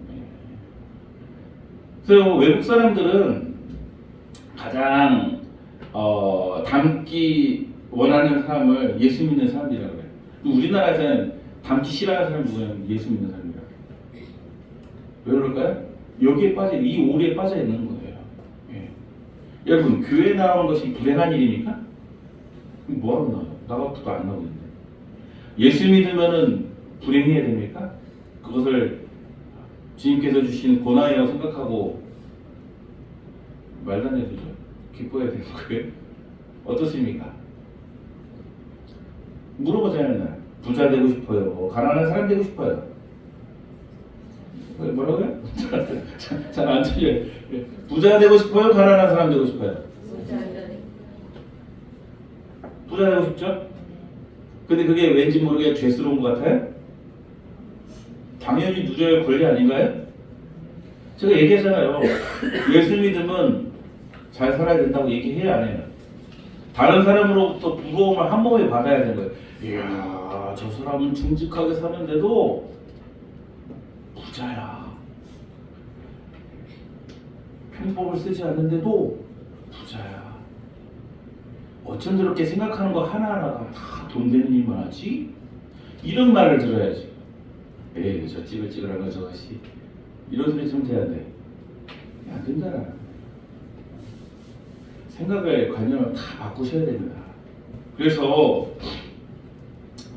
S1: 그래서 외국 사람들은 가장 닮기 원하는 사람을 예수 믿는 사람들이라고 그래요. 우리나라에서는 닮기 싫어하는 사람이 누구냐면 예수 믿는 사람이라고 해요. 왜 그럴까요? 여기에 이 오리에 빠져 있는 거예요. 예. 여러분, 교회 나오는 것이 불행한 일입니까? 뭐하러 나와요? 나 같아도 안 나오는데. 예수 믿으면은 불행해야 됩니까? 그것을 주님께서 주신 고난이라고 생각하고 말도 안 되죠. 기뻐해야 되는 거예요. 어떻습니까? 물어보잖아요. 부자 되고 싶어요. 가난한 사람 되고 싶어요. 뭐라고요? 잘 안 들려요. 부자 되고 싶어요? 가난한 사람 되고 싶어요? 부자 되고 싶죠? 근데 그게 왠지 모르게 죄스러운 것 같아요? 당연히 누저의 권리 아닌가요? 제가 얘기했잖아요. 예수 믿으면 잘 살아야 된다고 얘기해야 안 해요. 다른 사람으로부터 부러움을 한 몸에 받아야 되는 거예요. 이야, 저 사람은 정직하게 사는데도 부자야. 편법을 쓰지 않는데도 부자야. 어쩜 저렇게 생각하는 거 하나하나가 다 돈 되는 일만 하지? 이런 말을 들어야지. 에이, 저 찌글찌글한 거 저것이. 이런 소리 좀 돼야 돼. 안 된다. 생각을, 관념을 다 바꾸셔야 됩니다. 그래서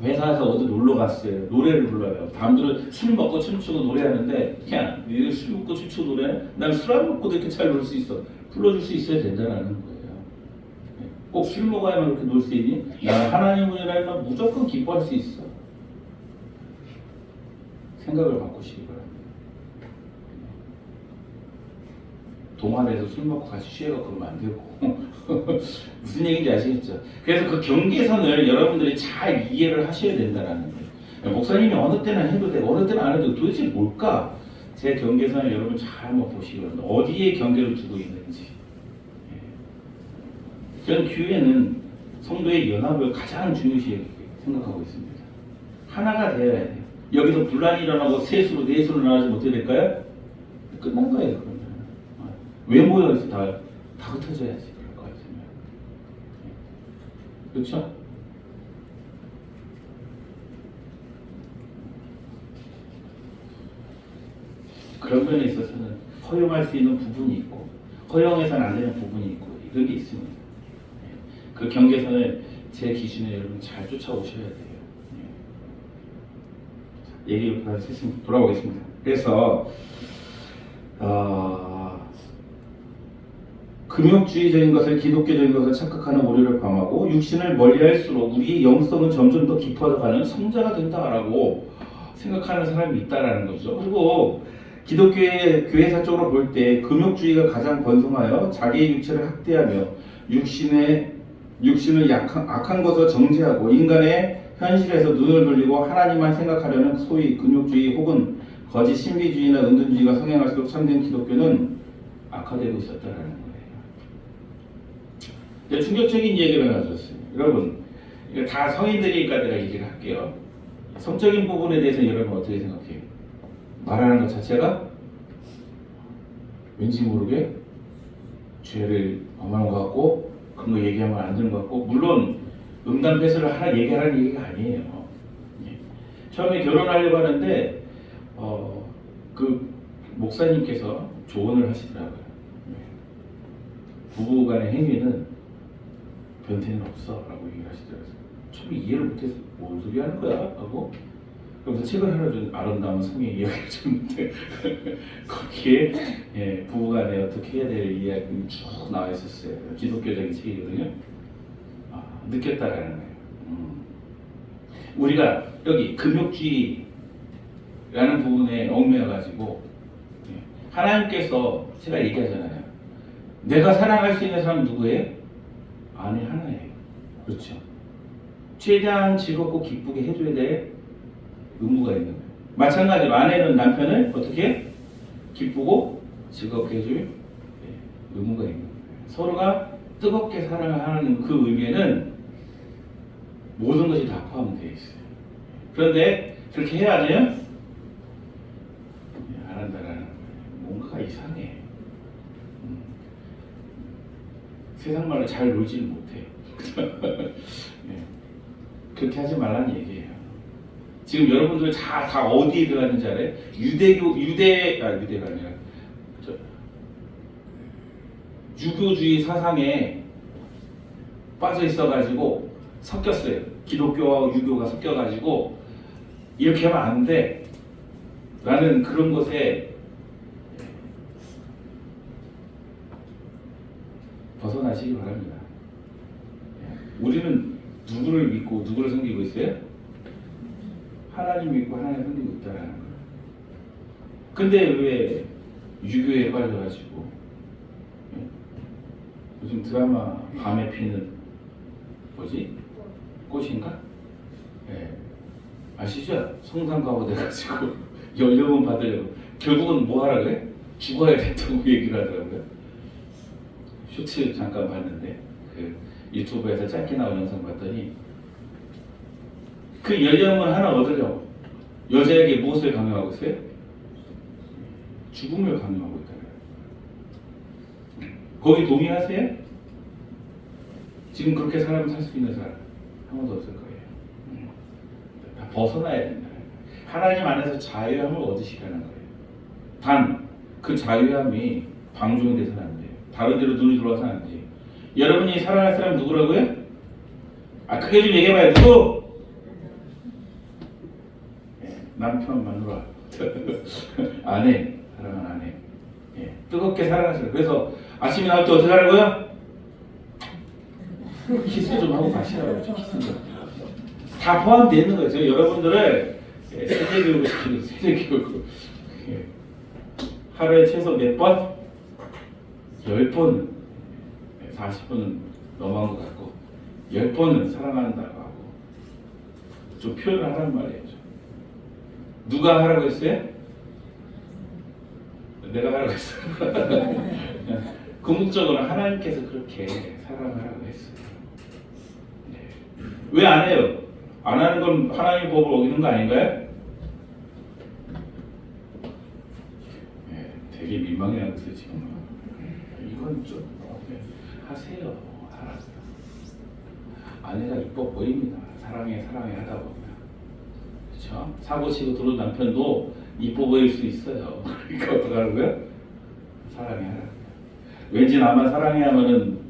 S1: 회사에서 어디 놀러 갔어요. 노래를 불러요. 남들은 술 먹고 춤추고 노래하는데 그냥 니들 술 먹고 춤추고 노래? 난 술 안 먹고도 이렇게 잘 놀 수 있어. 불러줄 수 있어야 된다는 거예요. 꼭 술 먹어야만 그렇게 놀 수 있니? 나 하나님을 알면 무조건 기뻐할 수 있어. 생각을 바꾸시기 바랍니다. 동안에서 술 먹고 같이 취해갖고 그러면 안 되고 무슨 얘기인지 아시겠죠? 그래서 그 경계선을 여러분들이 잘 이해를 하셔야 된다는 거예요. 목사님이 어느 때는 해도 되고 어느 때는 안 해도 도대체 뭘까? 제 경계선을 여러분 잘 한번 보시기 바랍니다. 어디에 경계를 두고 있는지. 저는 교회는 성도의 연합을 가장 중요시 생각하고 있습니다. 하나가 되어야 돼요. 여기서 분란이 일어나고 셋으로 넷으로 나눠지면 어떻게 될까요? 끝난 거예요. 그러면 왜 모여서 다 흩어져야지 그럴 것 같으면. 그렇죠? 그런 면에 있어서는 허용할 수 있는 부분이 있고 허용해서는 안 되는 부분이 있고 이런 게 있습니다. 그 경계선을 제 기준에 여러분 잘 쫓아오셔야 돼요. 얘기를 돌아오겠습니다. 그래서 금욕주의적인 것을 기독교적인 것을 착각하는 오류를 범하고 육신을 멀리할수록 우리의 영성은 점점 더 깊어져가는 성자가 된다라고 생각하는 사람이 있다라는 거죠. 그리고 기독교의 교회사적으로 볼 때 금욕주의가 가장 번성하여 자기의 육체를 학대하며 육신을 악한 것을 정죄하고 인간의 현실에서 눈을 돌리고 하나님만 생각하려는 소위 금욕주의 혹은 거짓 신비주의나 은둔주의가 성행할수록 참된 기독교는 악화되고 있었다는 거예요. 충격적인 얘기를 가졌어요. 여러분, 이거 다 성인들이니까 내가 얘기를 할게요. 성적인 부분에 대해서 여러분 어떻게 생각해요? 말하는 것 자체가 왠지 모르게 죄를 범하는 것 같고 그런 거 얘기하면 안 되는 것 같고 물론 음담패설을 하나 얘기하라는 얘기가 아니에요. 처음에 결혼하려고 하는데 그 목사님께서 조언을 하시더라고요. 부부간의 행위는 변태는 없어 라고 얘기를 하시더라고요. 처음에 이해를 못해서 뭔 소리 하는 거야? 하고 그래서 책을 하나 준 아름다운 성의 이야기를 줬는데 거기에 부부간에 어떻게 해야 될 이야기가 쭉 나와 있었어요. 기독교적인 책이거든요. 느꼈다라는 거예요. 우리가 여기 금욕주의라는 부분에 얽매여가지고 하나님께서 제가 얘기하잖아요. 내가 사랑할 수 있는 사람은 누구예요? 아내 하나예요. 그렇죠. 최대한 즐겁고 기쁘게 해줘야 될 의무가 있는 거예요. 마찬가지로 아내는 남편을 어떻게 기쁘고 즐겁게 해줄 의무가 있는 거예요. 서로가 뜨겁게 사랑하는 그 의미에는 모든 것이 다 포함되어 있어요. 그런데 그렇게 해야 하나요? 안 한다라는 거예요. 뭔가가 이상해. 세상 말로 잘 놀지는 못해요. 네. 그렇게 하지 말라는 얘기예요. 지금 여러분들 다 어디에 들어갔는지 알아요? 유대가 아니라 유교주의 사상에 빠져 있어가지고 섞였어요. 기독교와 유교가 섞여가지고 이렇게 하면 안 돼 라는 그런 것에 벗어나시기 바랍니다. 우리는 누구를 믿고 누구를 섬기고 있어요? 하나님 믿고 하나님 섬기고 있다는 거예요. 근데 왜 유교에 빠져가지고 요즘 드라마 밤에 피는 뭐지? 꽃인가? 예. 아시죠? 성상가고 돼가지고 연령은 받으려고 결국은 뭐 하라 그래? 죽어야 된다고 얘기를 하더라고요. 쇼츠 잠깐 봤는데 그 유튜브에서 짧게 나온 영상 봤더니 그 연령을 하나 얻으려고 여자에게 무엇을 강요하고 있어요? 죽음을 강요하고 있다고요. 거기 동의하세요? 지금 그렇게 사람 살 수 있는 사람 아무도 없을 거예요. 다 벗어나야 된다. 하나님 안에서 자유함을 얻으시라는 거예요. 단 그 자유함이 방종돼서는 안 돼요. 다른 데로 눈이 돌아서는 안 돼요. 여러분이 사랑할 사람 누구라고요? 크게 좀 얘기해봐요. 누구? 남편, 마누라, 아내, 사랑하는 아내. 뜨겁게 사랑하시라. 그래서 아침에 나올 때 어떻게 하라고요? 키스 좀 하고 가시라고요. 키스 좀. 다 포함되어 있는 거예요. 제가 여러분들을 세대교육을 시키는 세대교육을. 하루에 최소 몇 번? 10번, 40번은 너무한 것 같고 10번은 사랑한다고 하고 좀 표현을 하란 말이에요. 누가 하라고 했어요? 내가 하라고 했어요. 궁극적으로 하나님께서 그렇게 사랑하라고 했어요. 네. 왜 안 해요? 안 하는 건 하나님의 법을 어기는 거 아닌가요? 네, 되게 민망해하고 있어요 지금. 이건 좀 하세요. 알았어. 아내가 이뻐 보입니다. 사랑해 하다 보면. 그렇죠? 사고치고 들어온 남편도 이뻐 보일 수 있어요. 그러니까 어떡하는 거야? 사랑해 하라. 왠지 나만 사랑해 하면은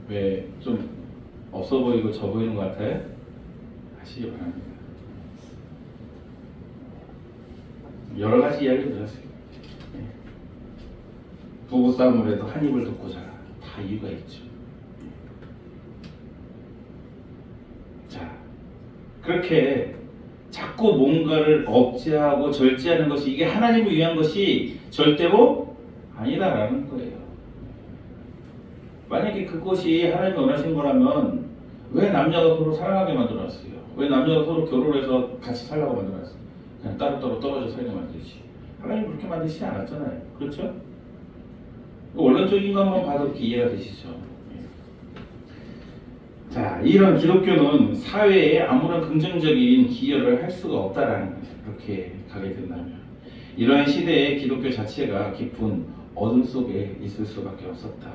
S1: 왜 좀 없어 보이고 져 보이는 것 같아요? 하시기 바랍니다. 여러 가지 이야기를 들었어요. 부부싸움을 해도 한 입을 덮고 자라. 다 이유가 있죠. 자, 그렇게 자꾸 뭔가를 억제하고 절제하는 것이 이게 하나님을 위한 것이 절대로 아니다라는 거예요. 만약에 그것이 하나님이 원하신 거라면 왜 남녀가 서로 사랑하게 만들어놨어요? 왜 남녀가 서로 결혼해서 같이 살라고 만들어놨어요? 그냥 따로따로 떨어져 살게 만들지. 하나님 그렇게 만드시지 않았잖아요. 그렇죠? 원론적인 것만 봐도 이렇게 이해가 되시죠? 자, 이런 기독교는 사회에 아무런 긍정적인 기여를 할 수가 없다라는 거예요. 그렇게 가게 된다면. 이러한 시대에 기독교 자체가 깊은 어둠 속에 있을 수밖에 없었다.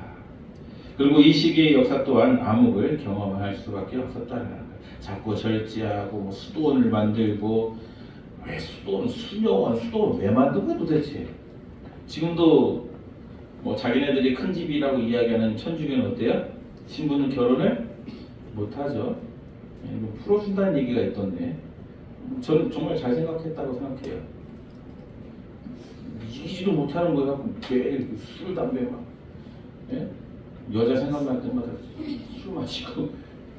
S1: 그리고 이 시기의 역사 또한 암흑을 경험할 수밖에 없었다는 거예요. 자꾸 절제하고 뭐 수도원을 만들고 왜 수도원 왜 만든 거야 도대체? 지금도 뭐 자기네들이 큰 집이라고 이야기하는 천주교는 어때요? 신부는 결혼을 못하죠. 뭐 풀어준다는 얘기가 있던데 저는 정말 잘 생각했다고 생각해요. 이기지도 못하는 거 갖고 매일 술, 담배 막 여자 생각날 때마다 술 마시고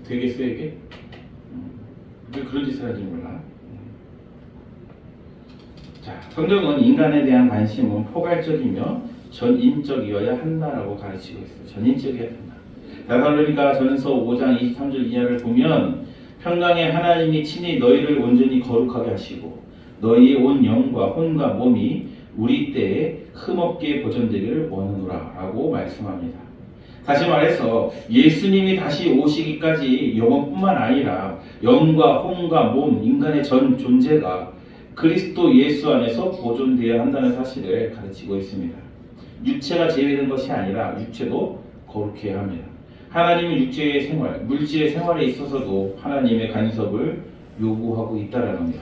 S1: 되게 세게 왜 그런 짓을 하는지 몰라. 자, 성경은 인간에 대한 관심은 포괄적이며 전인적이어야 한다라고 가르치고 있어요. 전인적이어야 한다. 데살로니가 전서 5장 23절 이하를 보면 평강의 하나님이 친히 너희를 온전히 거룩하게 하시고 너희의 온 영과 혼과 몸이 우리 때에 흠없게 보존되기를 원하노라 라고 말씀합니다. 다시 말해서 예수님이 다시 오시기까지 영혼뿐만 아니라 영과 혼과 몸, 인간의 전 존재가 그리스도 예수 안에서 보존되어야 한다는 사실을 가르치고 있습니다. 육체가 제외된 것이 아니라 육체도 거룩해야 합니다. 하나님은 육체의 생활, 물질의 생활에 있어서도 하나님의 간섭을 요구하고 있다라는 겁니다.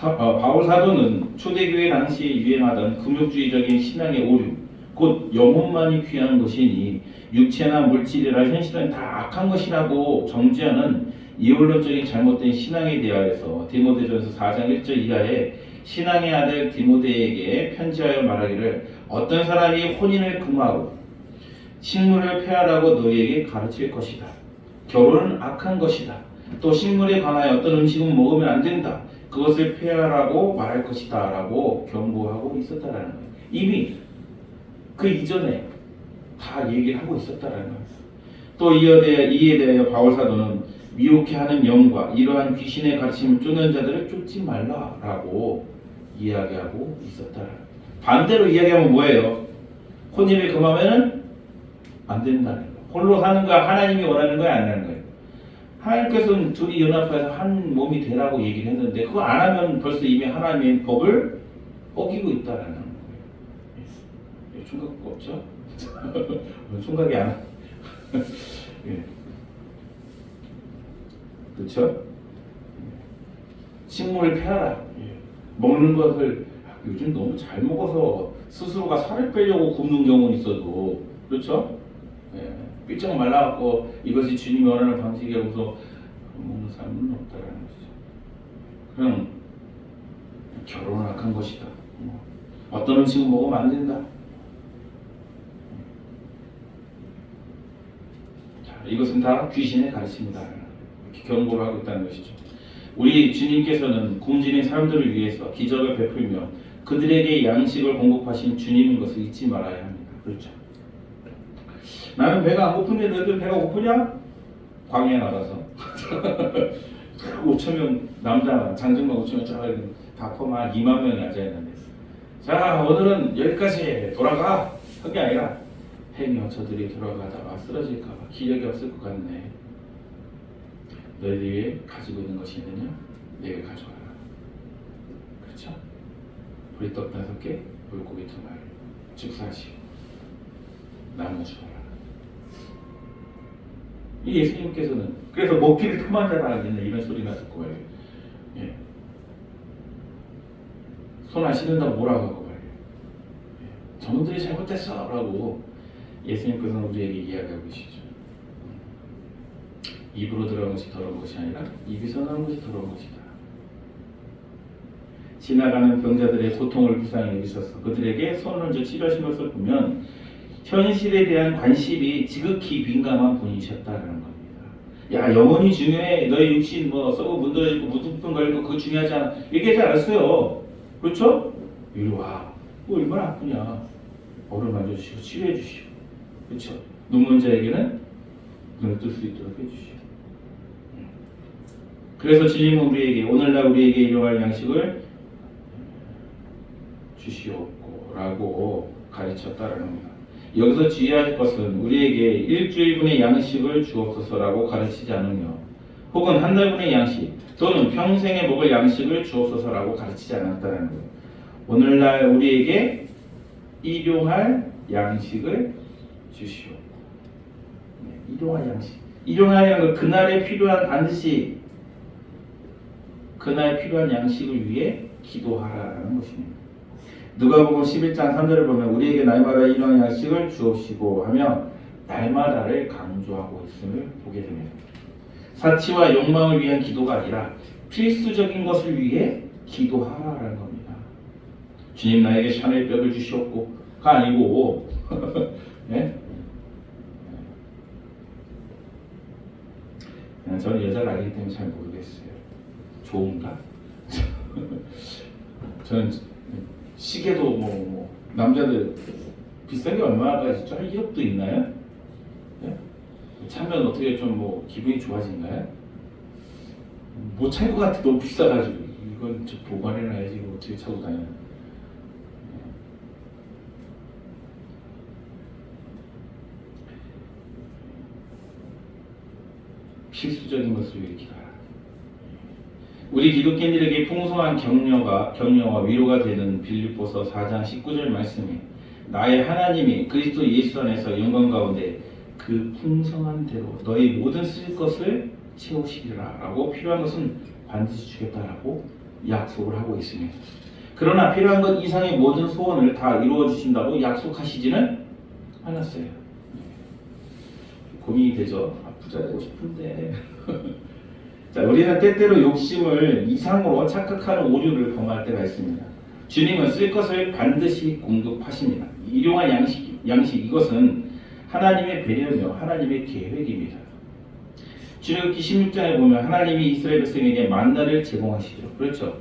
S1: 바울 사도는 초대교회 당시 유행하던 금욕주의적인 신앙의 오류, 곧 영혼만이 귀한 것이니 육체나 물질이라 현실은 다 악한 것이라고 정죄하는 이원론적인 잘못된 신앙에 대하여서 디모데전서 4장 1절 이하에 신앙의 아들 디모데에게 편지하여 말하기를 어떤 사람이 혼인을 금하고 식물을 폐하라고 너희에게 가르칠 것이다. 결혼은 악한 것이다. 또 식물에 관하여 어떤 음식은 먹으면 안 된다. 그것을 폐하라고 말할 것이다 라고 경고하고 있었다라는 거예요. 이미 그 이전에 다 얘기를 하고 있었다라는 거예요. 또 이에 대하여 바울 사도는 미혹해 하는 영과 이러한 귀신의 가르침을 쫓는 자들을 쫓지 말라라고 이야기하고 있었다라는 거예요. 반대로 이야기하면 뭐예요? 혼인을 금하면은 안 된다는 거예요. 홀로 사는 거야 하나님이 원하는 거야 안 하는 거예요? 하나님께서는 둘이 연합해서 한 몸이 되라고 얘기를 했는데 그거 안 하면 벌써 이미 하나님의 법을 어기고 있다라는 거예요. 총각 없죠? 총각이 안 예. 그렇죠? 식물을 폐하라. 예. 먹는 것을 요즘 너무 잘 먹어서 스스로가 살을 빼려고 굶는 경우는 있어도 그렇죠? 예. 삐쩍 말라갖고 이것이 주님이 원하는 방식이라고서 먹는 사람은 없다라는 것이죠. 그럼 결혼은 악한 것이다. 어떤 음식은 먹으면 안 된다. 자, 이것은 다 귀신의 가르침이다. 이렇게 경고를 하고 있다는 것이죠. 우리 주님께서는 굶주린 사람들을 위해서 기적을 베풀며 그들에게 양식을 공급하신 주님인 것을 잊지 말아야 합니다. 그렇죠? 나는 배가 안 고픈데 너희들 배가 고프냐? 광야에 나가서 5천명 남자 장정만 5천명 다 포함한 2만 명이 앉아있는데 자 오늘은 여기까지 돌아가 한 게 아니라 행여 저들이 돌아가다가 쓰러질까봐 기력이 없을 것 같네. 너희들이 가지고 있는 것이 있느냐? 내게 가져와라. 그렇죠? 보리떡 5개, 물고기 2마리, 축사하시고 나눠 주어라. 이 예수님께서는 그래서 먹기를 틈만 자라 이런 소리가 듣고 말이에요. 예. 손 안 씻는다고 뭐라고 하고 말이에요. 예. 저놈들이 잘못됐어 라고 예수님께서는 우리에게 이야기하고 계시죠. 입으로 들어간 것이 더러운 것이 아니라 입에서 나온 것이 더러운 것이다. 지나가는 병자들의 고통을 불쌍히 여기셔서 그들에게 손을 얹어 치료하신 것을 보면 현실에 대한 관심이 지극히 민감한 분이셨다는 겁니다. 야 영혼이 중요해. 너의 육신 뭐 썩어 문드러지고 무뚝뚝 걸리고 그거 중요하지 않아. 얘기하지 않았어요. 그렇죠? 이리 와. 뭐 얼마나 아프냐. 얼을 만져주시고 치료해 주시고. 그렇죠? 눈먼 자에게는 눈을 뜰 수 있도록 해주시고. 그래서 주님은 우리에게 오늘날 우리에게 일용할 양식을 주시옵고라고 가르쳤다라는 겁니다. 여기서 주의할 것은 우리에게 일주일분의 양식을 주옵소서라고 가르치지 않으며 혹은 한 달분의 양식 또는 평생에 먹을 양식을 주옵소서라고 가르치지 않았다는 거예요. 오늘날 우리에게 일용할 양식을 주시옵고. 일용할 양식. 일용할 건 그날에 필요한 반드시 그날 필요한 양식을 위해 기도하라는 것입니다. 누가복음 11장 3절을 보면 우리에게 날마다 일용할 양식을 주옵시고 하며 날마다를 강조하고 있음을 보게 됩니다. 사치와 욕망을 위한 기도가 아니라 필수적인 것을 위해 기도하라는 겁니다. 주님 나에게 샤넬 벽을 주시옵고가 아니고 네? 저는 여자를 알기 때문에 잘 모르겠어요. 좋은가? 저는 시계도 뭐 남자들 비싼 게 얼마까지 한 1억도 있나요? 네? 차면 어떻게 좀 뭐 기분이 좋아진가요? 못 찰 것 같아. 너무 비싸가지고 이건 좀 보관해놔야지. 이거 어떻게 차고 다녀? 필수적인 것을 위해 기도하라. 우리 기독교인들에게 풍성한 격려와 위로가 되는 빌립보서 4장 19절 말씀이 나의 하나님이 그리스도 예수 안에서 영광 가운데 그 풍성한 대로 너희 모든 쓸 것을 채우시리라 라고 필요한 것은 반드시 주겠다라고 약속을 하고 있습니다. 그러나 필요한 것 이상의 모든 소원을 다 이루어 주신다고 약속하시지는 않았어요. 고민이 되죠. 부자 되고 싶은데 자, 우리는 때때로 욕심을 이상으로 착각하는 오류를 범할 때가 있습니다. 주님은 쓸 것을 반드시 공급하십니다. 일용할 양식 이것은 하나님의 배려며 하나님의 계획입니다. 출애굽기 16장에 보면 하나님이 이스라엘 백성에게 만나를 제공하시죠. 그렇죠?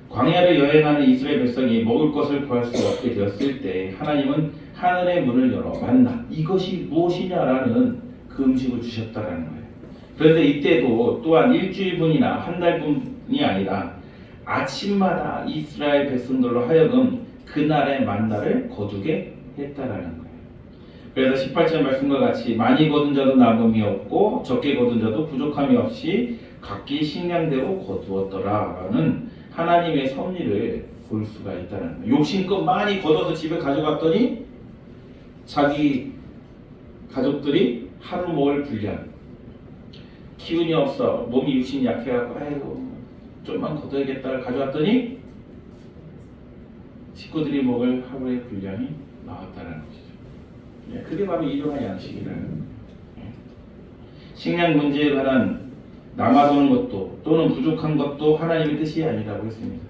S1: 광야를 여행하는 이스라엘 백성이 먹을 것을 구할 수 없게 되었을 때 하나님은 하늘의 문을 열어 만나 이것이 무엇이냐라는 그 음식을 주셨다라는 거예요. 그런데 이때도 또한 일주일분이나 한 달분이 아니라 아침마다 이스라엘 백성들로 하여금 그날의 만나를 거두게 했다라는 거예요. 그래서 18절 말씀과 같이 많이 거둔 자도 남음이 없고 적게 거둔 자도 부족함이 없이 각기 식량대로 거두었더라라는 하나님의 섭리를 볼 수가 있다는 거예요. 욕심껏 많이 걷어서 집에 가져갔더니 자기 가족들이 하루 먹을 분량 기운이 없어 몸이 육신이 약해갖고 아이고 좀만 걷어야겠다 가져왔더니 식구들이 먹을 하루의 분량이 나왔다는 것이죠. 그게 바로 일용할 양식이라는 거예요. 식량 문제에 관한 남아도는 것도 또는 부족한 것도 하나님의 뜻이 아니라고 했습니다.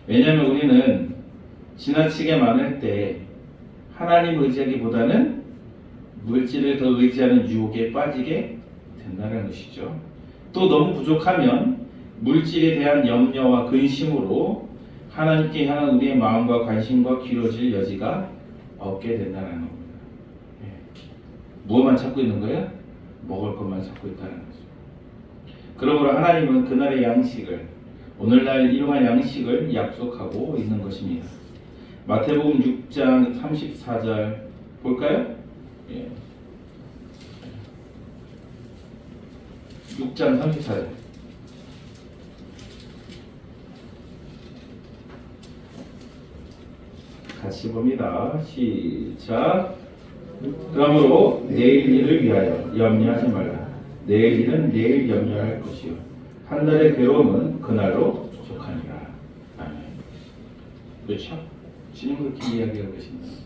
S1: 왜냐하면 우리는 지나치게 많을 때 하나님 의지하기보다는 물질을 더 의지하는 유혹에 빠지게 된다는 것이죠. 또 너무 부족하면 물질에 대한 염려와 근심으로 하나님께 향한 우리의 마음과 관심과 길어질 여지가 없게 된다는 겁니다. 무엇만 찾고 있는 거예요? 먹을 것만 찾고 있다는 거죠. 그러므로 하나님은 그날의 양식을 오늘날 일용할 양식을 약속하고 있는 것입니다. 마태복음 6장 34절 볼까요? 6장 34절 같이 봅니다. 시작. 그러므로 내일 일을 위하여 염려하지 말라. 내일 일은 내일 염려할 것이요 한 달의 괴로움은 그날로 족하니라. 아멘. 그렇죠? 주님 그렇게 이야기하고 계십니다.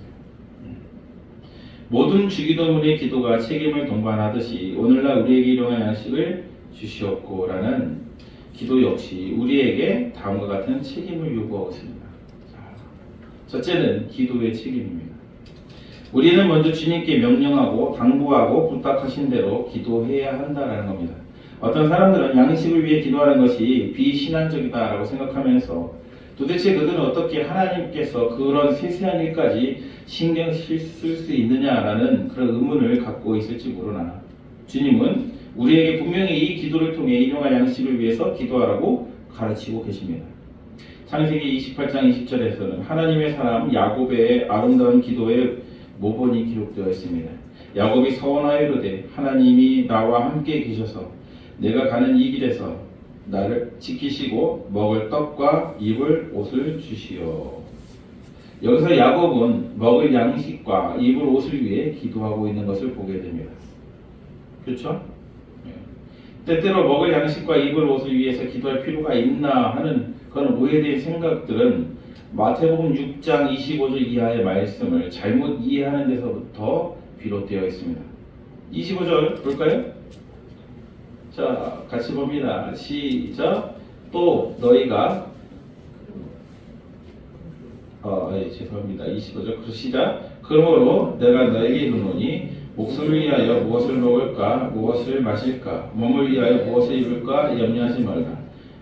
S1: 모든 주기도문의 기도가 책임을 동반하듯이 오늘날 우리에게 일용할 양식을 주시옵고라는 기도 역시 우리에게 다음과 같은 책임을 요구하고 있습니다. 첫째는 기도의 책임입니다. 우리는 먼저 주님께 명령하고 당부하고 부탁하신 대로 기도해야 한다는 겁니다. 어떤 사람들은 양식을 위해 기도하는 것이 비신앙적이다라고 생각하면서 도대체 그들은 어떻게 하나님께서 그런 세세한 일까지 신경 쓸 수 있느냐라는 그런 의문을 갖고 있을지 모르나 주님은 우리에게 분명히 이 기도를 통해 일용할 양식을 위해서 기도하라고 가르치고 계십니다. 창세기 28장 20절에서는 하나님의 사람 야곱의 아름다운 기도의 모본이 기록되어 있습니다. 야곱이 서원하여 이르되 하나님이 나와 함께 계셔서 내가 가는 이 길에서 나를 지키시고 먹을 떡과 입을 옷을 주시오. 여기서 야곱은 먹을 양식과 입을 옷을 위해 기도하고 있는 것을 보게 됩니다. 그렇죠? 때때로 먹을 양식과 입을 옷을 위해서 기도할 필요가 있나 하는 그런 오해된 생각들은 마태복음 6장 25절 이하의 말씀을 잘못 이해하는 데서부터 비롯되어 있습니다. 25절 볼까요? 자, 같이 봅니다. 시작. 또 너희가 죄송합니다. 25절 시작. 그러므로 내가 너에게 이르노니 목숨을 위하여 무엇을 먹을까 무엇을 마실까 몸을 위하여 무엇을 입을까 염려하지 말라.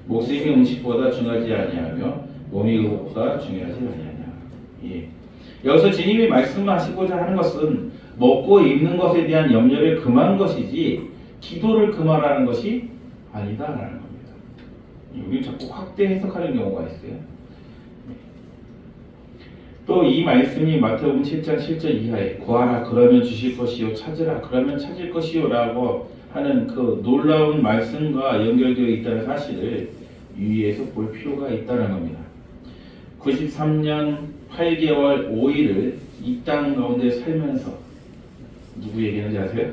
S1: 목숨이 음식보다 중요하지 아니하며 몸이 의복보다 중요하지 아니하냐. 예. 여기서 주님이 말씀하시고자 하는 것은 먹고 입는 것에 대한 염려를 금한 것이지 기도를 금하라는 것이 아니다라는 겁니다. 우리 자꾸 확대 해석하는 경우가 있어요. 또 이 말씀이 마태복음 7장 7절 이하에 구하라 그러면 주실 것이요 찾으라 그러면 찾을 것이요 라고 하는 그 놀라운 말씀과 연결되어 있다는 사실을 유의해서 볼 필요가 있다는 겁니다. 93년 8개월 5일을 이 땅 가운데 살면서 누구 얘기하는지 아세요?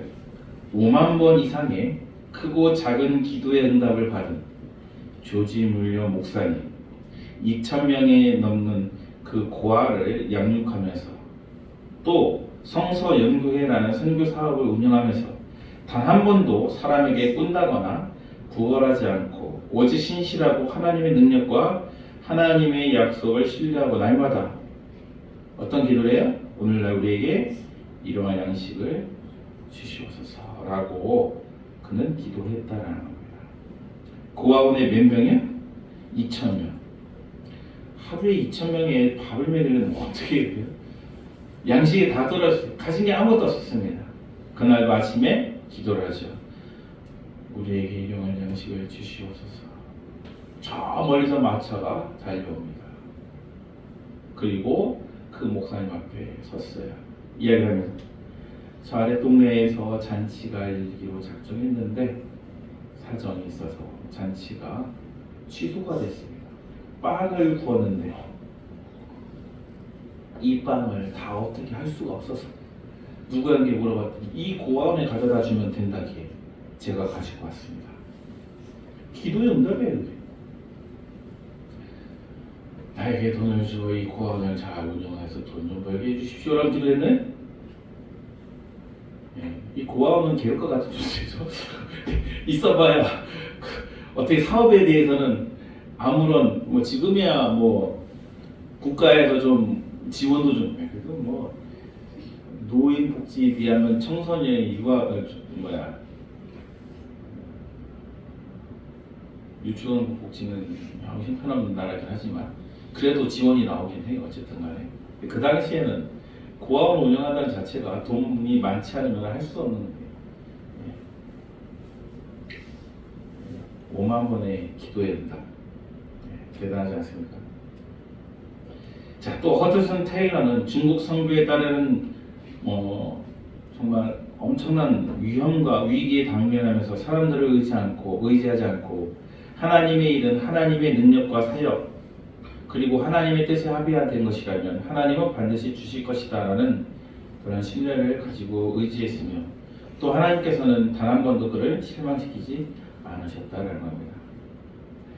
S1: 5만 번 이상의 크고 작은 기도의 응답을 받은 조지 물려 목사님 2,000명에 넘는 그 고아를 양육하면서 또 성서 연구회라는 선교 사업을 운영하면서 단 한 번도 사람에게 꾼다거나 구걸하지 않고 오직 신실하고 하나님의 능력과 하나님의 약속을 신뢰하고 날마다 어떤 기도를 해요? 오늘날 우리에게 이러한 양식을 주시옵소서라고 그는 기도를 했다라는 겁니다. 고아원에 몇 명이요? 2,000명. 하루에 2,000명의 밥을 먹이려면 어떻게 해요? 양식이 다 떨어졌어요. 가진 게 아무것도 없었습니다. 그날 아침에 기도를 하죠. 우리에게 일용할 양식을 주시옵소서. 저 멀리서 마차가 달려옵니다. 그리고 그 목사님 앞에 섰어요. 이야기를 하면서 저 아래 동네에서 잔치가 열리기로 작정했는데 사정이 있어서 잔치가 취소가 됐습니다. 빵을 구웠는데 이 빵을 다 어떻게 할 수가 없어서 누구에게 물어봤더니 이 고아원에 가져다 주면 된다기에 제가 가지고 왔습니다. 기도의 응답이에요. 나에게 돈을 주어 이 고아원을 잘 운영해서 돈 좀 벌게 해주십시오라고 기도했네. 이 고아원은 개울과 같은 존재죠. 있어봐야 어떻게 사업에 대해서는 아무런 뭐 지금이야 뭐 국가에서 좀 지원도 좀 그래도 뭐 노인 복지에 비하면 청소년의 유치원 복지는 형편없는 나라긴 하지만 그래도 지원이 나오긴 해요. 어쨌든 간에 그 당시에는 고아원 운영한다는 자체가 돈이 많지 않으면 할 수 없는 거예요. 5만 번의 기도해야 된다. 대단하지 않습니까? 자, 또 허드슨 테일러는 중국 선교에 따르는 정말 엄청난 위험과 위기에 당면하면서 사람들을 의지하지 않고 하나님의 일은 하나님의 능력과 사역 그리고 하나님의 뜻에 합의된 것이라면 하나님은 반드시 주실 것이다라는 그런 신뢰를 가지고 의지했으며 또 하나님께서는 단 한 번도 그를 실망시키지 않으셨다라는 겁니다.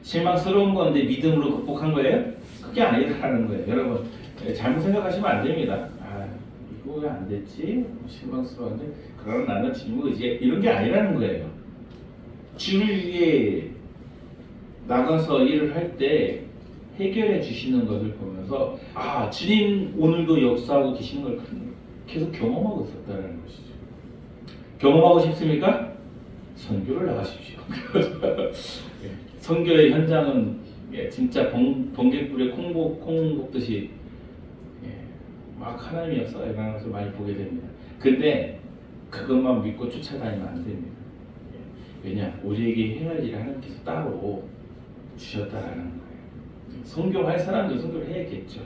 S1: 실망스러운 건데 믿음으로 극복한 거예요? 그게 아니라는 거예요. 여러분 잘못 생각하시면 안 됩니다. 이거 왜 안 됐지? 실망스러운데 그럼 나는 주님을 의지해 이런 게 아니라는 거예요. 주를 위해 나가서 일을 할 때 해결해 주시는 것을 보면서 주님 오늘도 역사하고 계시는 걸 계속 경험하고 있었다는 것이죠. 경험하고 싶습니까? 선교를 나가십시오. 선교의 현장은 진짜 번개불에 콩 볶듯이 막 하나님의 역사가 일어나는 것을 많이 보게 됩니다. 근데 그것만 믿고 쫓아다니면 안 됩니다. 왜냐? 우리에게 해야 할 일을 하나님께서 따로 주셨다라는 거예요. 선교할 사람들 선교를 해야겠죠.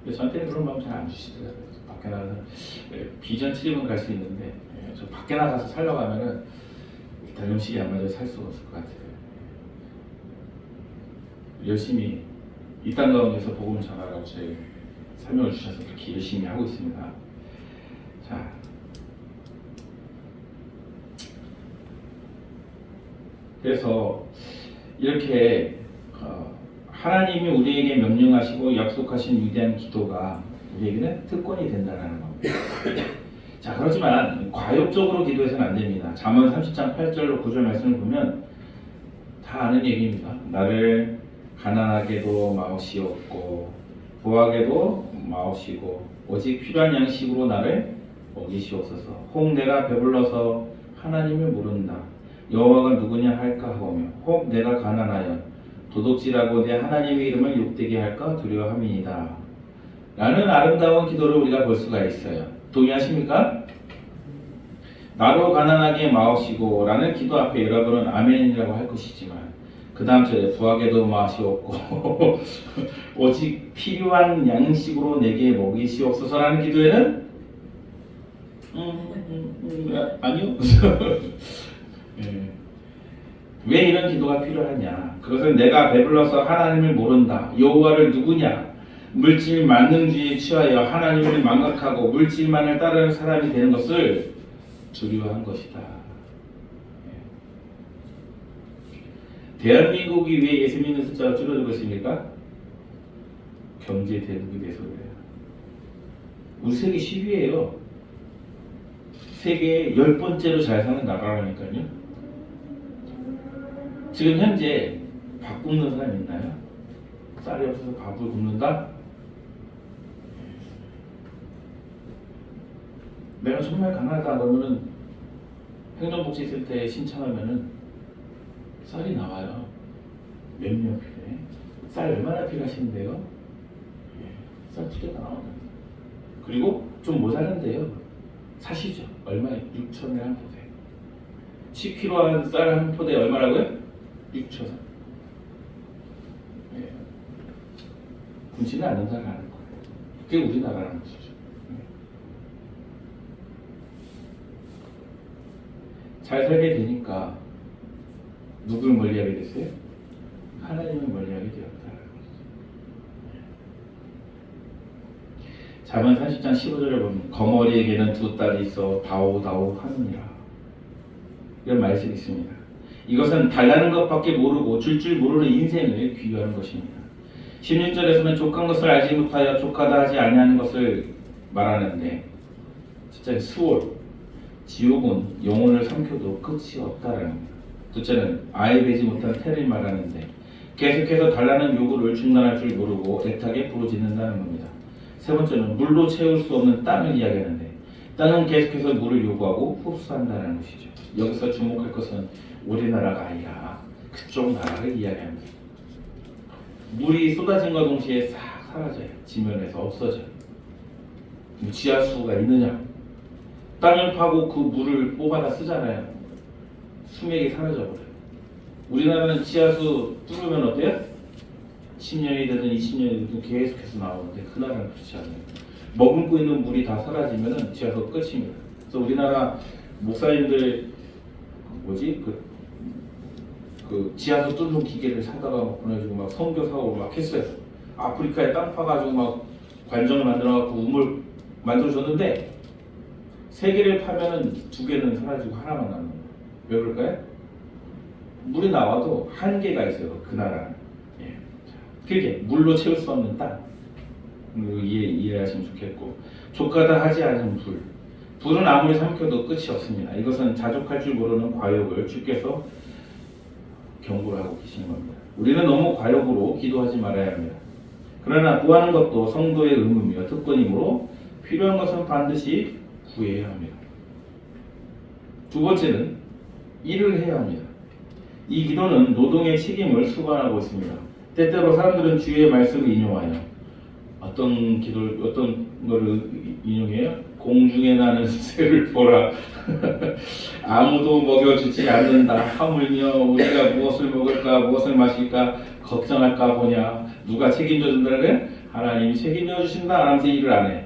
S1: 근데 저한테는 그런 마음 잘 안 주시더라고요. 밖에 나가서 비전 트립은 갈 수 있는데 저 밖에 나가서 살려고 하면은 일단 음식이 안 맞아서 살 수가 없을 것 같아요. 열심히 이 땅 가운데서 복음을 전하라고 저희 설명을 주셔서 그렇게 열심히 하고 있습니다. 자, 그래서 이렇게 하나님이 우리에게 명령하시고 약속하신 위대한 기도가 우리에게는 특권이 된다는 겁니다. 자, 그렇지만 과욕적으로 기도해서는 안 됩니다. 잠언 30장 8절로 9절 말씀을 보면 다 아는 얘기입니다. 나를 가난하게도 마옵시옵고 부하게도 마옵시고 오직 필요한 양식으로 나를 먹이시옵소서. 혹 내가 배불러서 하나님을 모른다. 여호와가 누구냐 할까 하오며 혹 내가 가난하여 도둑질하고 내 하나님의 이름을 욕되게 할까 두려워함이니이다. 라는 아름다운 기도를 우리가 볼 수가 있어요. 동의하십니까? 나로 가난하게 마옵시고 라는 기도 앞에 여러분은 아멘이라고 할 것이지만 그 그 다음 절에 부하게도 맛이 없고 오직 필요한 양식으로 내게 먹이시옵소서라는 기도에는 아니요. 예. 왜 이런 기도가 필요하냐? 그것은 내가 배불러서 하나님을 모른다. 여호와를 누구냐? 물질 만능주의에 취하여 하나님을 망각하고 물질만을 따르는 사람이 되는 것을 두려워한 것이다. 대한민국이 왜 예수 믿는 숫자가 줄어들고 있습니까? 경제 대국이 돼서 그래요. 우리 세계 10위예요. 세계 10번째로 잘 사는 나라라니까요. 지금 현재 밥 굶는 사람 있나요? 쌀이 없어서 밥을 굶는다? 내가 정말 가난하다 그러면은 행정복지센터에 신청하면은 쌀이 나와요. 몇 명 필요해? 쌀 얼마나 필요하신데요? 쌀 2개가 나옵니다. 그리고 좀 모자란데요. 사시죠. 얼마에? 6,000원에 한 포대. 10kg 한 쌀 한 포대 얼마라고요? 6,000원. 군치는 않는다 가는 거예요. 그게 우리나라라는 것이죠. 잘 살게 되니까 누구를 멀리하게 됐어요? 하나님을 멀리하게 되었다는 것이죠. 잠언 30장 15절을 보면 거머리에게는 2딸이 있어 다오다오 하느니라. 이런 말씀이 있습니다. 이것은 달라는 것밖에 모르고 줄 모르는 인생을 비유하는 것입니다. 16절에서는 족한 것을 알지 못하여 족하다 하지 아니하는 것을 말하는데 진짜 수월, 지옥은 영혼을 삼켜도 끝이 없다라는 겁니다. 둘째는 아예 배지 못한 태를 말하는데 계속해서 달라는 요구를 중단할 줄 모르고 애타게 부르짖는다는 겁니다. 세 번째는 물로 채울 수 없는 땅을 이야기하는데 땅은 계속해서 물을 요구하고 흡수한다는 것이죠. 여기서 주목할 것은 우리나라가 아니라 그쪽 나라를 이야기합니다. 물이 쏟아짐과 동시에 싹 사라져요. 지면에서 없어져요. 지하수가 있느냐? 땅을 파고 그 물을 뽑아다 쓰잖아요. 수맥이 사라져버려요. 우리나라는 지하수 뚫으면 어때요? 10년이 되든 20년이 되든 계속해서 나오는데 그 나라는 그렇지 않아요. 머금고 있는 물이 다 사라지면 지하수 끝입니다. 그래서 우리나라 목사님들 그 지하수 뚫는 기계를 사다가 막 보내주고 막 선교 사고 막 했어요. 아프리카에 땅 파가지고 막 관정을 만들어갖고 우물 만들어줬는데 3개를 파면은 2개는 사라지고 하나만 남는 거예요. 왜 그럴까요? 물이 나와도 한계가 있어요. 그 나라는. 예. 그게 물로 채울 수 없는 땅. 이해하시면 좋겠고, 족하다 하지 않은 불. 불은 아무리 삼켜도 끝이 없습니다. 이것은 자족할 줄 모르는 과욕을 주께서 경고를 하고 계시는 겁니다. 우리는 너무 과욕으로 기도하지 말아야 합니다. 그러나 구하는 것도 성도의 의무이며 특권이므로 필요한 것은 반드시 구해야 합니다. 두 번째는 일을 해야 합니다. 이 기도는 노동의 책임을 수반하고 있습니다. 때때로 사람들은 주의 말씀을 인용하여 어떤 거를 인용해요? 공중에 나는 새를 보라. 아무도 먹여주지 않는다. 하물며 우리가 무엇을 먹을까 무엇을 마실까 걱정할까 보냐. 누가 책임져 준다는 하나님이 책임져 주신다. 하면서 일을 안 해.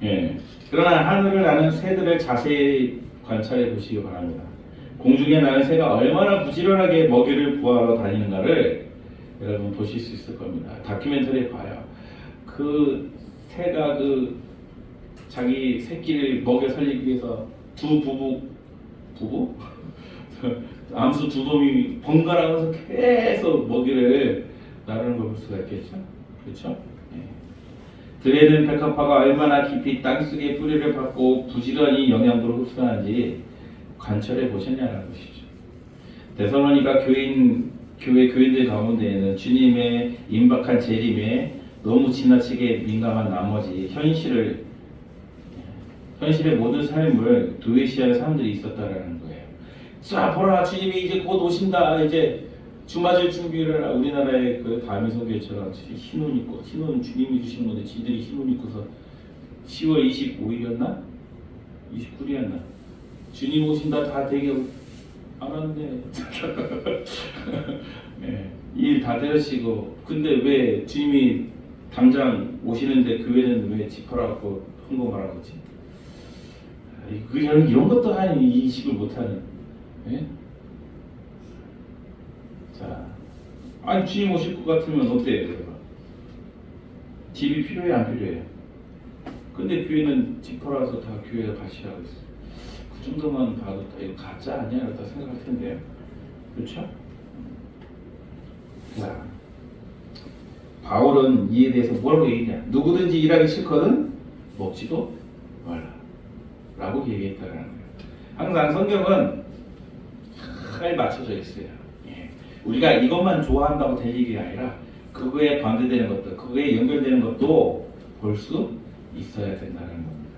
S1: 예. 그러나 하늘을 나는 새들을 자세히 관찰해 보시기 바랍니다. 공중에 나는 새가 얼마나 부지런하게 먹이를 구하러 다니는가를 여러분 보실 수 있을 겁니다. 다큐멘터리 봐요. 그 새가 그 자기 새끼를 먹여 살리기 위해서 두 부부? 암수 두 놈이 번갈아가면서 계속 먹이를 나르는 걸 볼 수가 있겠죠? 그렇죠? 들에는 백합화가 얼마나 깊이 땅속에 뿌리를 받고 부지런히 영양분을 흡수하는지 관찰해 보셨냐는 것이죠. 데살로니가 교회 교인들 가운데에는 주님의 임박한 재림에 너무 지나치게 민감한 나머지 현실의 모든 삶을 도외시할 사람들이 있었다라는 거예요. 자, 보라, 주님이 이제 곧 오신다. 이제 주맞을 준비를 하라. 우리나라의 그 다미 선교처럼 흰옷 입고, 흰옷은 주님이 주신 건데 지들이 흰옷 입고서 10월 25일이었나? 29일이었나? 주님 오신다 다 되게 안 왔네. 일 다 때려치고 근데 왜 주님이 당장 오시는데 교회는 왜 짚어라고 헌금하라고 그러지? 이런 것도 한 인식을 못하는. 예? 자, 아니 주님 오실 것 같으면 어때요? 집이 필요해 안 필요해요? 근데 교회는 짚어라서 다 교회에 같이 하고 있어요. 그 정도만 봐도 이거 가짜 아니야? 라고 생각할 텐데요. 그렇죠? 자, 바울은 이에 대해서 뭐라고 얘기했냐? 누구든지 일하기 싫거든 먹지도 말라 라고 얘기했다는 거예요. 항상 성경은 잘 맞춰져 있어요. 예. 우리가 이것만 좋아한다고 될 일이 아니라 그거에 반대되는 것도, 그거에 연결되는 것도 볼 수 있어야 된다는 겁니다.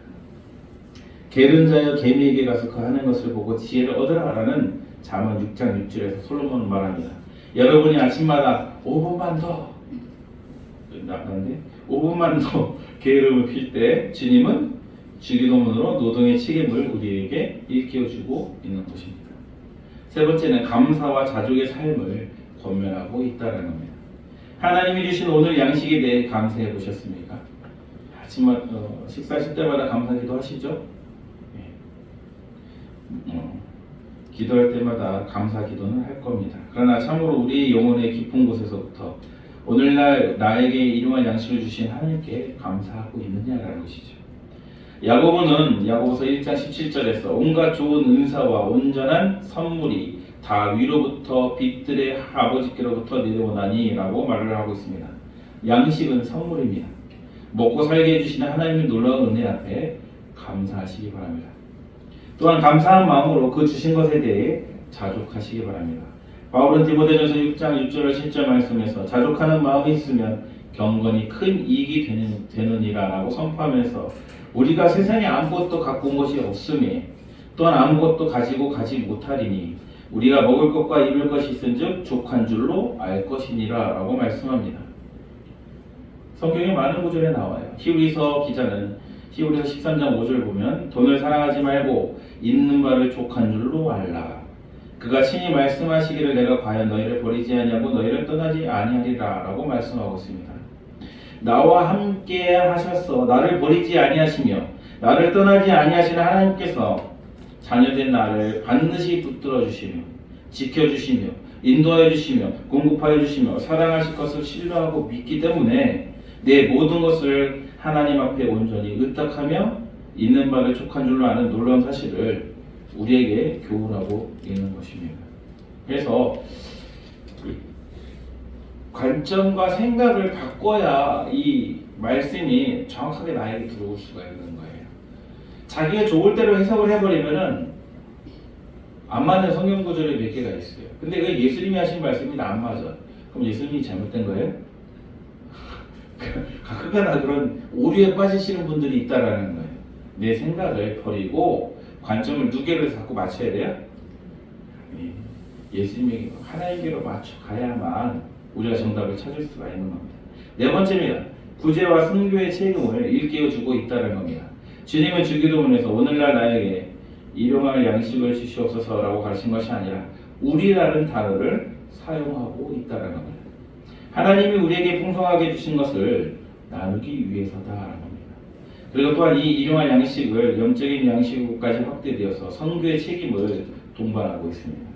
S1: 게으른 자여 개미에게 가서 그 하는 것을 보고 지혜를 얻으라라는 잠언 6장 6절에서 솔로몬은 말합니다. 여러분이 아침마다 5분만 더 나가는데 5분만 더 게으름을 필 때 주님은 주기도문으로 노동의 책임을 우리에게 일깨워주고 있는 것입니다. 세 번째는 감사와 자족의 삶을 권면하고 있다는 겁니다. 하나님이 주신 오늘 양식에 대해 감사해 보셨습니까? 아침마다 식사하실 때마다 감사기도 하시죠? 기도할 때마다 감사 기도는 할 겁니다. 그러나 참으로 우리 영혼의 깊은 곳에서부터 오늘날 나에게 일용할 양식을 주신 하나님께 감사하고 있느냐라는 것이죠. 야고보는 야고보서 1장 17절에서 온갖 좋은 은사와 온전한 선물이 다 위로부터 빛들의 아버지께로부터 내려오나니 라고 말을 하고 있습니다. 양식은 선물입니다. 먹고 살게 해주시는 하나님의 놀라운 은혜 앞에 감사하시기 바랍니다. 또한 감사한 마음으로 그 주신 것에 대해 자족하시기 바랍니다. 바울은 디모데전서 6장 6절을 실제 말씀에서 자족하는 마음이 있으면 경건이 큰 이익이 되느니라 라고 선포하면서 우리가 세상에 아무것도 갖고 온 것이 없으니 또한 아무것도 가지고 가지 못하리니 우리가 먹을 것과 입을 것이 있은즉 족한 줄로 알 것이니라 라고 말씀합니다. 성경에 많은 구절에 나와요. 히브리서 기자는 히브리서 13장 5절 보면 돈을 사랑하지 말고 있는 바를 족한 줄로 알라. 그가 친히 말씀하시기를 내가 과연 너희를 버리지 아니하고 너희를 떠나지 아니하리라 라고 말씀하고 있습니다. 나와 함께 하셔서 나를 버리지 아니하시며 나를 떠나지 아니하시는 하나님께서 자녀된 나를 반드시 붙들어 주시며 지켜주시며 인도하여 주시며 공급하여 주시며 사랑하실 것을 신뢰하고 믿기 때문에 내 모든 것을 하나님 앞에 온전히 의탁하며 있는 바를 족한 줄로 아는 놀라운 사실을 우리에게 교훈하고 있는 것입니다. 그래서 관점과 생각을 바꿔야 이 말씀이 정확하게 나에게 들어올 수가 있는 거예요. 자기가 좋을 대로 해석을 해버리면은 안 맞는 성경 구절이 몇 개가 있어요. 근데 그 예수님이 하신 말씀이 나 안 맞아. 그럼 예수님이 잘못된 거예요? 가끔가다 그런 오류에 빠지시는 분들이 있다라는 거예요. 내 생각을 버리고 관점을 두 개를 자꾸 맞춰야 돼요. 예수님에게 하나님께로 맞춰 가야만 우리가 정답을 찾을 수가 있는 겁니다. 네 번째입니다. 구제와 선교의 책임을 일깨워주고 있다는 겁니다. 주님은 주기도문에서 오늘날 나에게 일용할 양식을 주시옵소서라고 가르친 것이 아니라 우리라는 단어를 사용하고 있다는 겁니다. 하나님이 우리에게 풍성하게 주신 것을 나누기 위해서다라는 겁니다. 그리고 또한 이 일용할 양식을 영적인 양식으로까지 확대되어서 선교의 책임을 동반하고 있습니다.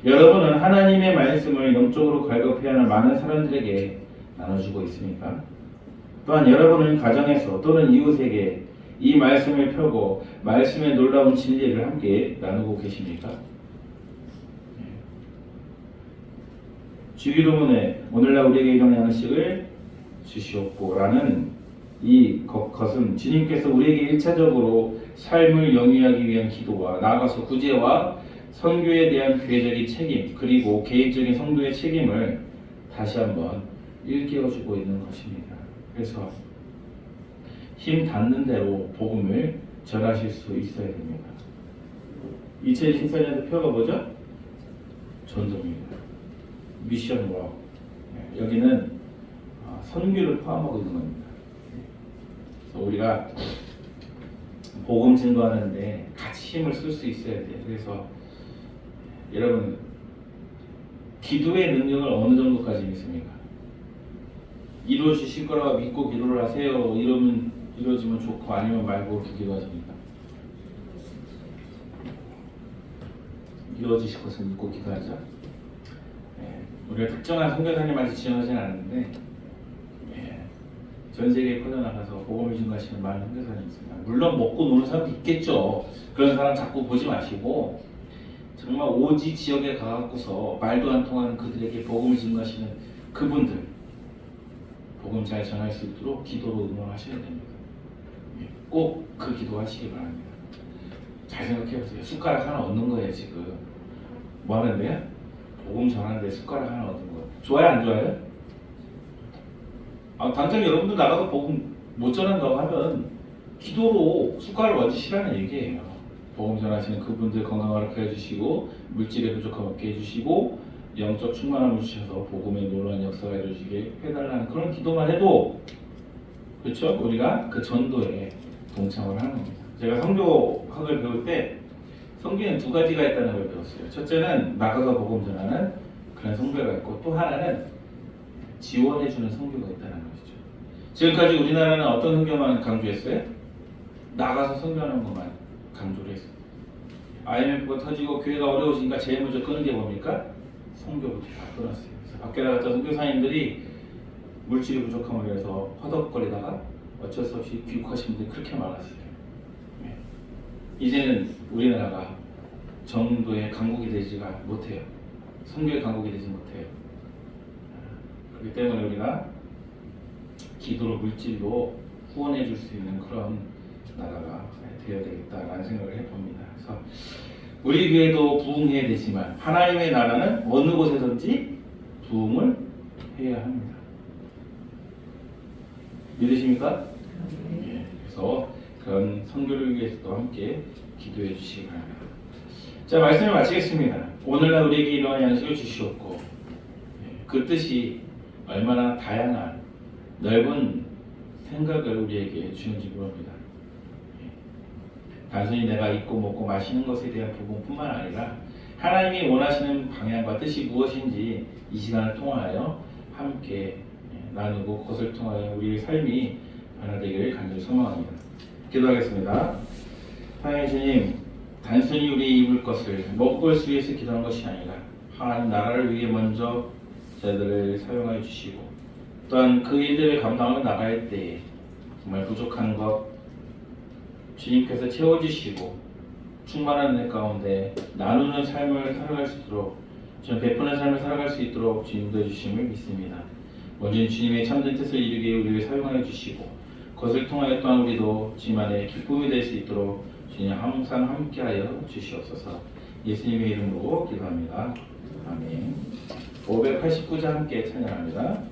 S1: 여러분은 하나님의 말씀을 영적으로 갈급해야 하는 많은 사람들에게 나눠주고 있습니까? 또한 여러분은 가정에서 또는 이웃에게 이 말씀을 펴고 말씀의 놀라운 진리를 함께 나누고 계십니까? 주기도문에 오늘날 우리에게 일용할 양식을 주시옵고라는 이 것은 주님께서 우리에게 1차적으로 삶을 영위하기 위한 기도와 나아가서 구제와 선교에 대한 교회적인 책임 그리고 개인적인 성도의 책임을 다시 한번 일깨워주고 있는 것입니다. 그래서 힘 닿는 대로 복음을 전하실 수 있어야 됩니다. 2024년도 표가 뭐죠? 전도입니다. 미션 워크. 여기는 선교를 포함하고 있는 겁니다. 그래서 우리가 복음 증거하는데 같이 힘을 쓸 수 있어야 돼요. 그래서 여러분 기도의 능력을 어느 정도까지 믿습니까? 이루어지실 거라고 믿고 기도를 하세요. 이러면 이루어지면 좋고 아니면 말고 그렇게 기도하십니까? 이루어지실 것을 믿고 기도하죠. 우리가 특정한 선교사님한테 지원하지는 않는데 전 세계에 퍼져나가서 복음을 증거하시는 많은 선교사님이 있습니다. 물론 먹고 노는 사람도 있겠죠. 그런 사람 자꾸 보지 마시고 정말 오지 지역에 가갖고서 말도 안 통하는 그들에게 복음을 증거하시는 그분들 복음 잘 전할 수 있도록 기도로 응원하셔야 됩니다. 꼭 그 기도하시기 바랍니다. 잘 생각해보세요. 숟가락 하나 얻는 거예요 지금. 뭐 하는데요? 복음 전하는데 숟가락 하나 얻는 거. 좋아요 안 좋아요? 당장 여러분들 나가서 복음 못 전한다고 하면 기도로 숟가락을 얹으시라는 얘기예요. 복음 전하시는 그분들 건강을 회복해 주시고 물질의 부족함 없게 해주시고 영적 충만함을 주셔서 복음의 놀라운 역사가 이루어지게 해달라는 그런 기도만 해도 그렇죠? 우리가 그 전도에 동참을 하는 겁니다. 제가 선교학을 배울 때 선교는 두 가지가 있다는 걸 배웠어요. 첫째는 나가서 복음 전하는 그런 선교가 있고 또 하나는 지원해주는 선교가 있다는 것이죠. 지금까지 우리나라는 어떤 선교만 강조했어요? 나가서 선교하는 것만 강조를 했어요. IMF가 터지고 교회가 어려워지니까 제일 먼저 끄는 게 뭡니까? 선교부터 다 끊었어요. 그래서 밖에 나갔던 선교사님들이 물질이 부족함을 위해서 허덕거리다가 어쩔 수 없이 귀국하신 분들이 그렇게 많았어요. 이제는 우리나라가 정도의 강국이 되지가 못해요. 선교의 강국이 되지 못해요. 그렇기 때문에 우리가 기도로 물질로 후원해 줄 수 있는 그런 나라가 되어야 되겠다라는 생각을 해봅니다. 그래서 우리 교회도 부흥해야 되지만 하나님의 나라는 어느 곳에든지 부흥을 해야 합니다. 믿으십니까? 그래서 그런 선교를 위해서도 함께 기도해 주시기 바랍니다. 자, 말씀을 마치겠습니다. 오늘날 우리에게 이러한 양식을 주시옵고 그 뜻이 얼마나 다양한 넓은 생각을 우리에게 주는지 모릅니다. 단순히 내가 입고 먹고 마시는 것에 대한 부분뿐만 아니라 하나님이 원하시는 방향과 뜻이 무엇인지 이 시간을 통하여 함께 나누고 그것을 통하여 우리의 삶이 변화되기를 간절히 소망합니다. 기도하겠습니다. 하나님 주님, 단순히 우리 입을 것을 먹을 것을 위해서 기도하는 것이 아니라 하나님 나라를 위해 먼저 저희들을 사용하여 주시고 또한 그 일들을 감당하며 나갈 때 정말 부족한 것 주님께서 채워주시고 충만한 은혜 가운데 나누는 삶을 살아갈 수 있도록 저는 베푸는 삶을 살아갈 수 있도록 주님 인도해 주심을 믿습니다. 먼저 주님의 참된 뜻을 이루기 위해 우리를 사용하여 주시고 그것을 통하여 또한 우리도 주님 안에 기쁨이 될 수 있도록 주님 항상 함께하여 주시옵소서. 예수님의 이름으로 기도합니다. 아멘. 589자 함께 찬양합니다.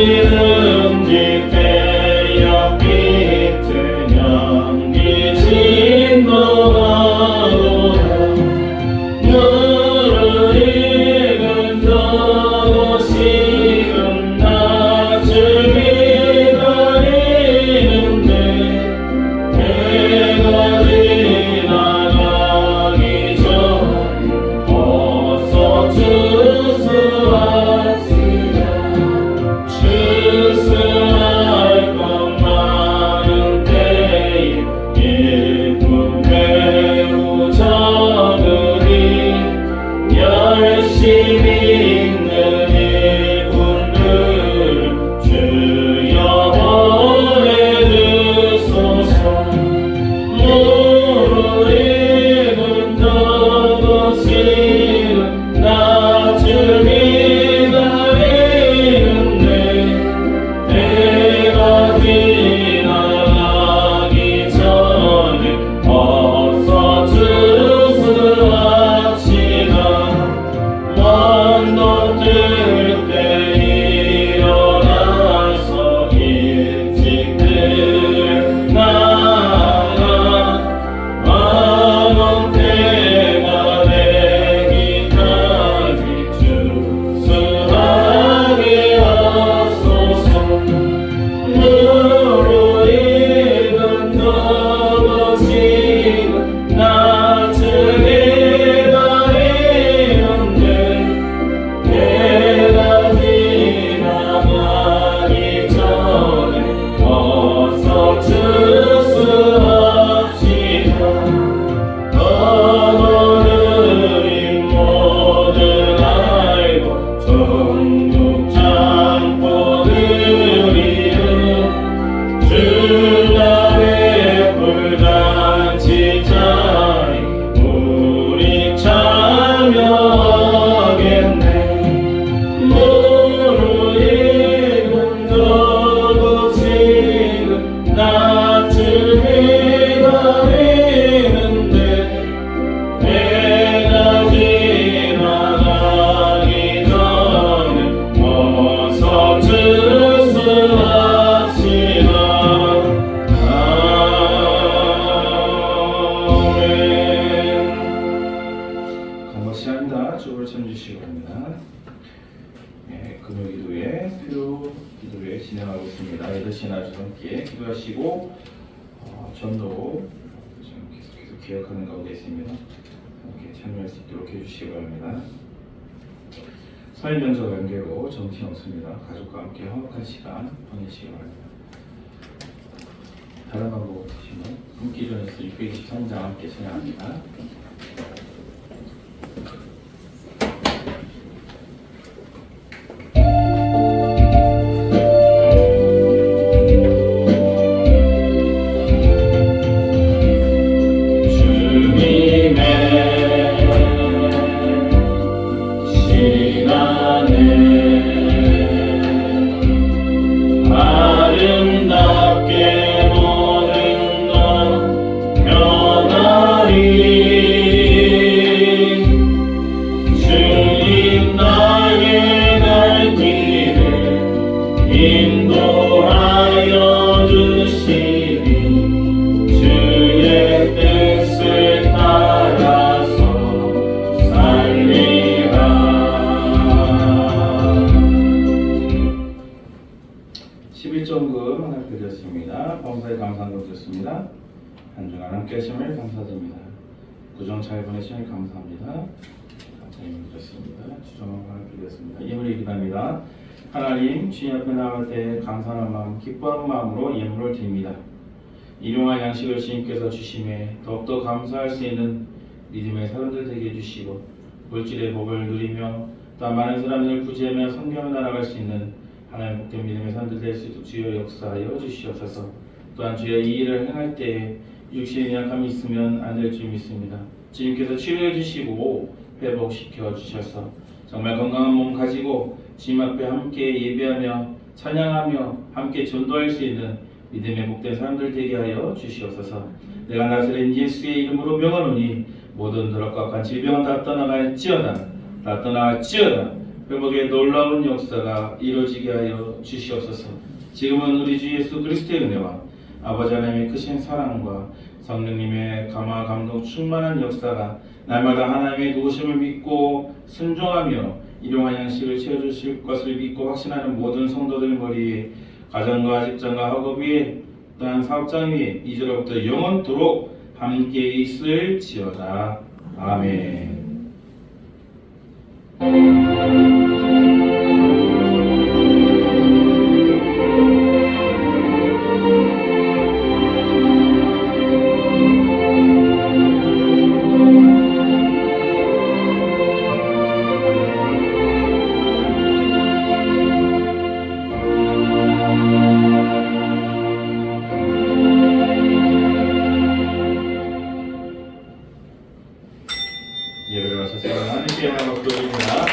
S2: 어디든지 때야 빛은 연기진 것
S1: 진행하고 있습니다. 8시 아주 함께 기도하시고 전도 지금 계속 기억하는 가운데 있습니다. 함께 참여할 수 있도록 해주시기 바랍니다. 사회 면접 관계로 정신 없습니다. 가족과 함께 화목한 시간 보내시기 바랍니다. 다른 방법 없으시면 꿈기 전에서 623장 함께 진행합니다.
S2: 아름답게 모든 것 변하리 주님 나의 갈 길을 인도하여 주시니 주의 뜻을 따라서 살리라
S1: 11점금 하나 드렸습니다. 범사에 감사한금 드렸습니다. 한 주간 함께 하심을 감사드립니다. 구정 잘 보내심을 감사합니다. 감사님 드렸습니다. 주정 하나 드렸습니다. 예물을 기도합니다. 하나님 주님 앞에 나갈 때 감사하는 마음, 기뻐하는 마음으로 예물을 드립니다. 일용할 양식을 주님께서 주심에 더욱더 감사할 수 있는 믿음의 사람들 되게 해주시고 물질의 복을 누리며 또 많은 사람들을 구제하며 섬기며 나아갈 수 있는 하나님 복된 믿음의 사람들 될 수 있도록 주여 역사하여 주시옵소서. 또한 주여 이 일을 행할 때에 육신의 약함이 있으면 안 될 줄 믿습니다. 주님께서 치료해 주시고 회복시켜 주셔서 정말 건강한 몸 가지고 주님 앞에 함께 예배하며 찬양하며 함께 전도할 수 있는 믿음의 복된 사람들 되게 하여 주시옵소서. 내가 나사렛 예수의 이름으로 명하노니 모든 더럽고 악한 질병은 다 떠나갈지어다. 다 떠나갈지어다. 회복의 놀라운 역사가 이루어지게 하여 주시옵소서. 지금은 우리 주 예수 그리스도의 은혜와 아버지 하나님의 크신 사랑과 성령님의 감화 감동 충만한 역사가 날마다 하나님의 도우심을 믿고 순종하며 일용할 양식을 채워주실 것을 믿고 확신하는 모든 성도들 머리에 가정과 직장과 학업 위에 또한 사업장 위에 이제로부터 영원토록 함께 있을지어다. 아멘. 예배를 마쳤습니다. 하나님께 영광을 돌립니다.